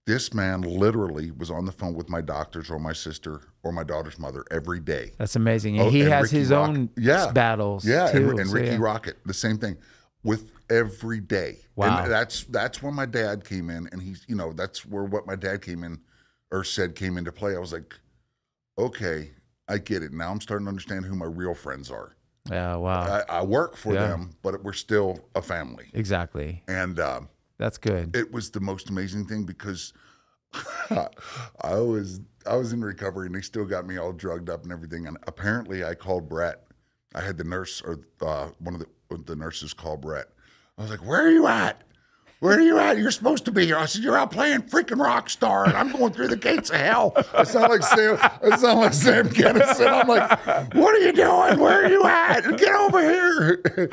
[SPEAKER 4] This man literally was on the phone with my doctors or my sister or my daughter's mother every day.
[SPEAKER 1] That's amazing. And he has his own battles too.
[SPEAKER 4] And Ricky Rocket, the same thing, with every day.
[SPEAKER 1] Wow.
[SPEAKER 4] And that's when my dad came in, and he's that's where what my dad came in. Or came into play. I was like, okay, I get it. Now I'm starting to understand who my real friends are.
[SPEAKER 1] Yeah, wow.
[SPEAKER 4] I work for them, but we're still a family.
[SPEAKER 1] Exactly.
[SPEAKER 4] And
[SPEAKER 1] that's good.
[SPEAKER 4] It was the most amazing thing because I was in recovery and they still got me all drugged up and everything. And apparently I called Bret. I had the nurse or one of the nurses call Bret. I was like, where are you at? Where are you at? You're supposed to be here. I said, you're out playing freaking rock star, and I'm going through the gates of hell. I sound like Sam Kinison. I'm like, what are you doing? Where are you at? Get over here.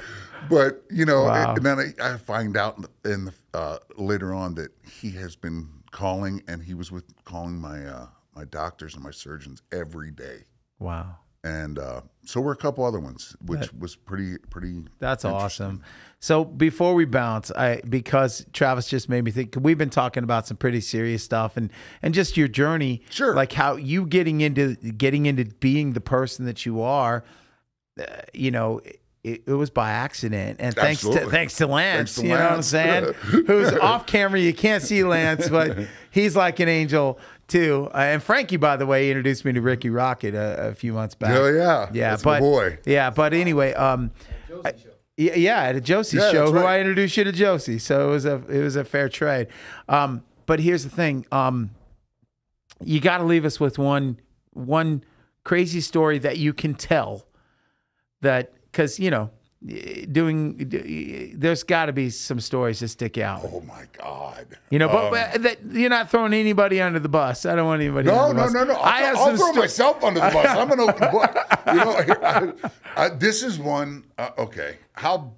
[SPEAKER 4] But, and then I find out later on that he has been calling, and he was calling my doctors and my surgeons every day.
[SPEAKER 1] Wow.
[SPEAKER 4] And so were a couple other ones, which was pretty.
[SPEAKER 1] That's awesome. So before we bounce, because Travis just made me think, we've been talking about some pretty serious stuff and just your journey,
[SPEAKER 4] Sure.
[SPEAKER 1] like how you getting into being the person that you are. It was by accident, and thanks to Lance. You know what I'm saying? Who's off camera? You can't see Lance, but he's like an angel too. And Frankie, by the way, introduced me to Ricky Rocket a few months back.
[SPEAKER 4] Oh yeah, that's my boy.
[SPEAKER 1] Yeah, but anyway, yeah, at a Josie show, who I introduced you to Josie. So it was a fair trade. But here's the thing: you got to leave us with one crazy story that you can tell. That because there's got to be some stories that stick out.
[SPEAKER 4] Oh my God!
[SPEAKER 1] But that you're not throwing anybody under the bus. I don't want anybody.
[SPEAKER 4] No. I'll throw myself under the bus. I'm an open book. This is one. Okay, how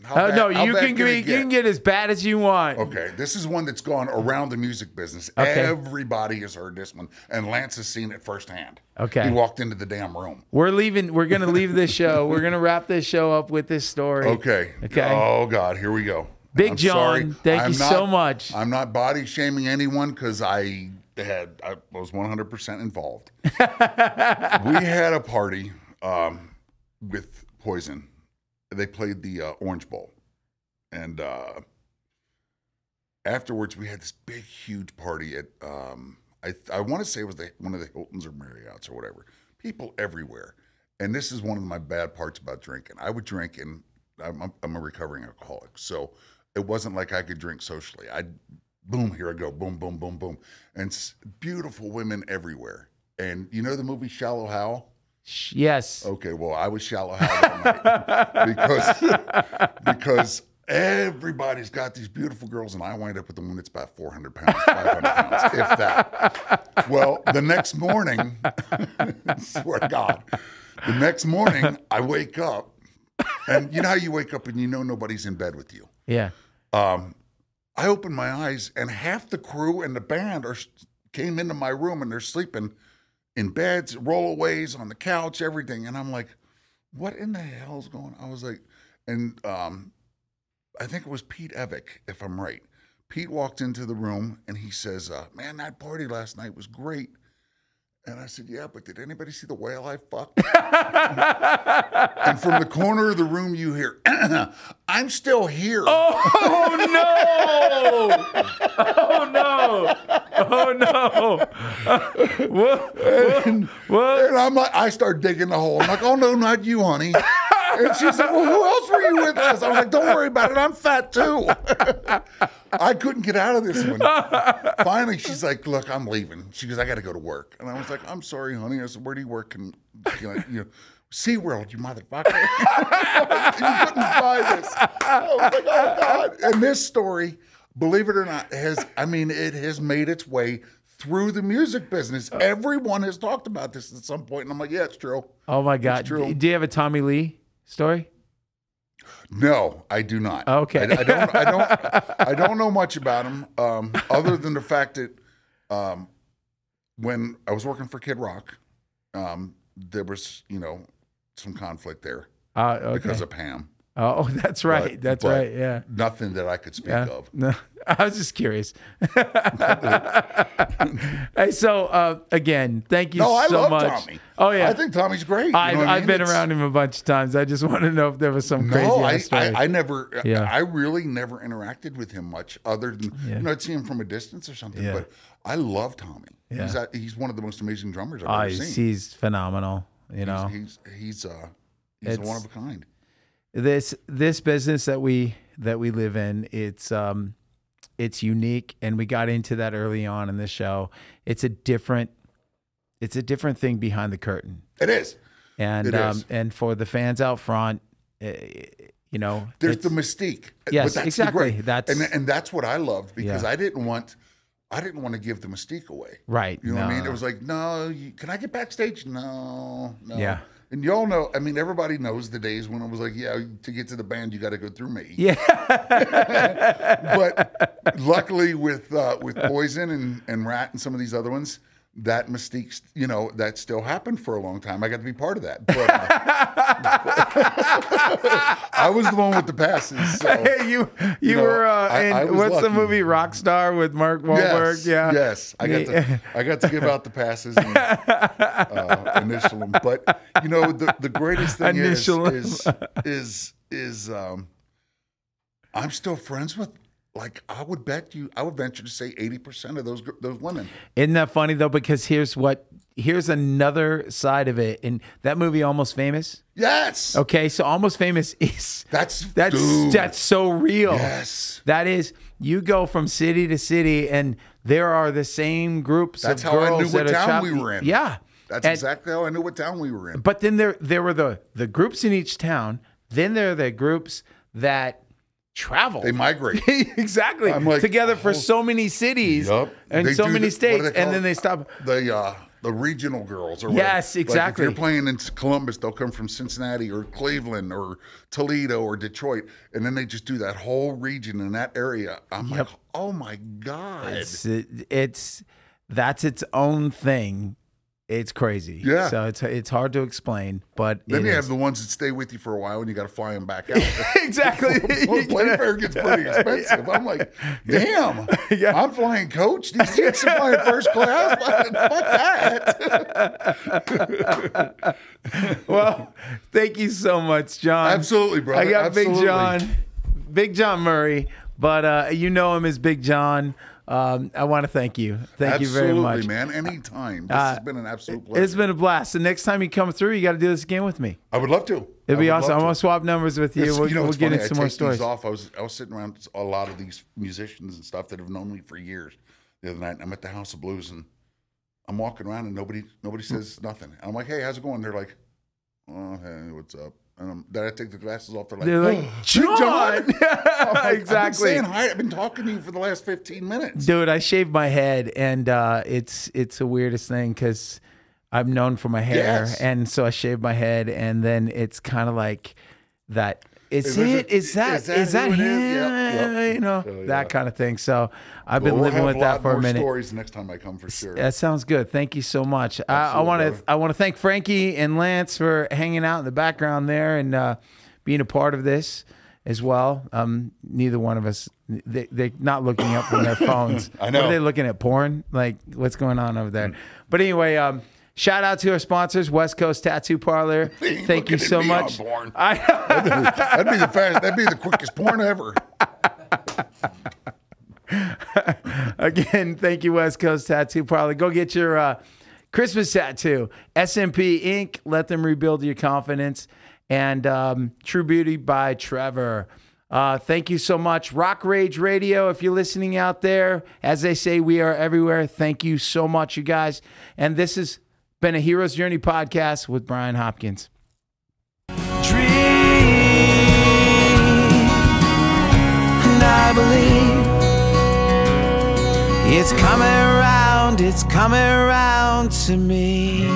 [SPEAKER 4] bad,
[SPEAKER 1] no,
[SPEAKER 4] how
[SPEAKER 1] you
[SPEAKER 4] bad
[SPEAKER 1] can
[SPEAKER 4] it
[SPEAKER 1] you can get as bad as you want.
[SPEAKER 4] Okay, this is one that's gone around the music business.
[SPEAKER 1] Okay.
[SPEAKER 4] Everybody has heard this one, and Lance has seen it firsthand.
[SPEAKER 1] Okay,
[SPEAKER 4] he walked into the damn room.
[SPEAKER 1] We're leaving. We're gonna leave this show. We're gonna wrap this show up with this story.
[SPEAKER 4] Okay. Oh God, here we go.
[SPEAKER 1] Big John,
[SPEAKER 4] sorry.
[SPEAKER 1] thank you so much.
[SPEAKER 4] I'm not body shaming anyone because I was 100% involved. We had a party with Poison. They played the Orange Bowl, and afterwards we had this big, huge party at I want to say it was one of the Hiltons or Marriott's or whatever. People everywhere, and this is one of my bad parts about drinking. I would drink, and I'm a recovering alcoholic, so it wasn't like I could drink socially. Boom, here I go, boom, boom, boom, boom, and beautiful women everywhere. And you know the movie Shallow Hal?
[SPEAKER 1] Yes.
[SPEAKER 4] Okay, well, I was Shallow Hal that night because everybody's got these beautiful girls, and I wind up with the one that's about 400 pounds, 500 pounds, if that. Well, the next morning, swear to God, the next morning I wake up, and you know how you wake up and you know nobody's in bed with you.
[SPEAKER 1] Yeah.
[SPEAKER 4] I open my eyes, and half the crew and the band came into my room, and they're sleeping in beds, rollaways, on the couch, everything. And I'm like, what in the hell's going on? I was like, and I think it was Pete Evick, if I'm right. Pete walked into the room, and he says, man, that party last night was great. And I said, yeah, but did anybody see the whale I fucked? And from the corner of the room, you hear, I'm still here.
[SPEAKER 1] Oh, no. Oh, no. Oh, no. What?
[SPEAKER 4] And I'm like, I start digging the hole. I'm like, oh, no, not you, honey. And she said, well, who else were you with us? I was like, don't worry about it. I'm fat, too. I couldn't get out of this one. Finally, she's like, look, I'm leaving. She goes, I got to go to work. And I was like, I'm sorry, honey. I said, where do you work? And, SeaWorld, you motherfucker. You couldn't buy this. I was like, oh, God. And this story, believe it or not, it has made its way through the music business. Everyone has talked about this at some point. And I'm like, yeah, it's true.
[SPEAKER 1] Oh, my God.
[SPEAKER 4] It's true.
[SPEAKER 1] Do you have a Tommy Lee story?
[SPEAKER 4] No, I do not.
[SPEAKER 1] Okay.
[SPEAKER 4] I don't know much about him, other than the fact that when I was working for Kid Rock, there was, some conflict there because of Pam.
[SPEAKER 1] Oh, that's right. But right. Yeah.
[SPEAKER 4] Nothing that I could speak of.
[SPEAKER 1] No, I was just curious. Hey, so again, thank you so much.
[SPEAKER 4] I love Tommy.
[SPEAKER 1] Oh yeah,
[SPEAKER 4] I think Tommy's great.
[SPEAKER 1] I've been around him a bunch of times. I just want to know if there was some crazy story.
[SPEAKER 4] I never. Yeah. I really never interacted with him much, other than I'd see him from a distance or something. Yeah. But I love Tommy. Yeah. He's one of the most amazing drummers I've ever seen.
[SPEAKER 1] He's phenomenal.
[SPEAKER 4] He's one of a kind.
[SPEAKER 1] This business that we live in, it's unique, and we got into that early on in the show. It's a different thing behind the curtain.
[SPEAKER 4] It is,
[SPEAKER 1] and for the fans out front, there's
[SPEAKER 4] the mystique.
[SPEAKER 1] Yes,
[SPEAKER 4] that's
[SPEAKER 1] exactly.
[SPEAKER 4] And that's what I loved, because I didn't want to give the mystique away.
[SPEAKER 1] Right.
[SPEAKER 4] You know what I mean? It was like, no, can I get backstage? No.
[SPEAKER 1] Yeah.
[SPEAKER 4] And y'all know, everybody knows the days when it was like, yeah, to get to the band, you got to go through me.
[SPEAKER 1] Yeah.
[SPEAKER 4] But luckily with Poison and Rat and some of these other ones, that mystique, you know, that still happened for a long time. I got to be part of that. But, I was the one with the passes. So,
[SPEAKER 1] you
[SPEAKER 4] know,
[SPEAKER 1] were
[SPEAKER 4] I
[SPEAKER 1] in
[SPEAKER 4] was
[SPEAKER 1] what's the
[SPEAKER 4] lucky.
[SPEAKER 1] movie Rockstar with Mark Wahlberg?
[SPEAKER 4] Yes. I got to give out the passes and initial them. But you know, the greatest thing is I'm still friends with. Like I would venture to say 80% of those women.
[SPEAKER 1] Isn't that funny though? Because here's another side of it. And that movie, Almost Famous.
[SPEAKER 4] Yes.
[SPEAKER 1] Okay, so Almost Famous is
[SPEAKER 4] that's
[SPEAKER 1] so real.
[SPEAKER 4] Yes.
[SPEAKER 1] That is, you go from city to city, and there are the same groups of girls.
[SPEAKER 4] That's how I knew what
[SPEAKER 1] that
[SPEAKER 4] town we were in.
[SPEAKER 1] Yeah,
[SPEAKER 4] that's exactly how I knew what town we were in.
[SPEAKER 1] But then there were the groups in each town. Then there are the groups that travel.
[SPEAKER 4] They migrate.
[SPEAKER 1] Exactly.
[SPEAKER 4] Like,
[SPEAKER 1] together for so many cities and so many states, and then they stop.
[SPEAKER 4] The regional girls. Or
[SPEAKER 1] yes, exactly.
[SPEAKER 4] Like if you're playing in Columbus, they'll come from Cincinnati or Cleveland or Toledo or Detroit, and then they just do that whole region in that area. I'm like, oh my God.
[SPEAKER 1] That's its own thing. It's crazy.
[SPEAKER 4] Yeah.
[SPEAKER 1] So it's hard to explain, but
[SPEAKER 4] then you have the ones that stay with you for a while, and you got to fly them back out.
[SPEAKER 1] Exactly.
[SPEAKER 4] Plane fare gets pretty expensive. I'm like, damn. I'm flying coach. These chicks are flying first class. Fuck that.
[SPEAKER 1] Well, thank you so much, John.
[SPEAKER 4] Absolutely, brother.
[SPEAKER 1] I got
[SPEAKER 4] Absolutely.
[SPEAKER 1] Big John Murray, but you know him as Big John. I want to thank you. Thank you very much.
[SPEAKER 4] Absolutely, man. Anytime. This has been an absolute pleasure.
[SPEAKER 1] It's been a blast. The next time you come through, you got to do this again with me.
[SPEAKER 4] I would love to.
[SPEAKER 1] It'd be awesome. I'm going to swap numbers with you. We'll get into some more stories.
[SPEAKER 4] I was sitting around a lot of these musicians and stuff that have known me for years the other night. I'm at the House of Blues, and I'm walking around, and nobody says nothing. And I'm like, hey, how's it going? They're like, oh, hey, what's up? And then I take the glasses off. They're like,
[SPEAKER 1] John.
[SPEAKER 4] Like,
[SPEAKER 1] exactly.
[SPEAKER 4] I've been saying hi. I've been talking to you for the last 15 minutes.
[SPEAKER 1] Dude, I shaved my head, and it's the weirdest thing because I'm known for my hair, and so I shaved my head, and then it's kind of like that. Is that him?
[SPEAKER 4] Yep.
[SPEAKER 1] You know, that kind of thing. So I've been living with that for a minute.
[SPEAKER 4] Stories next time I come for sure.
[SPEAKER 1] That sounds good. Thank you so much. I want to thank Frankie and Lance for hanging out in the background there and being a part of this as well. Neither one of us, they're not looking up from their phones.
[SPEAKER 4] I know.
[SPEAKER 1] Are they looking at porn? Like, what's going on over there? But anyway, shout out to our sponsors, West Coast Tattoo Parlor. Thank you so much.
[SPEAKER 4] That'd be the quickest porn ever.
[SPEAKER 1] Again, thank you, West Coast Tattoo Parlor. Go get your Christmas tattoo. SMP Inc. Let them rebuild your confidence. And True Beauty by Trevor. Thank you so much. Rock Rage Radio, if you're listening out there, as they say, we are everywhere. Thank you so much, you guys. And this has been a Hero's Journey podcast with Brian Hopkins.
[SPEAKER 6] Dream, and I believe it's coming around to me.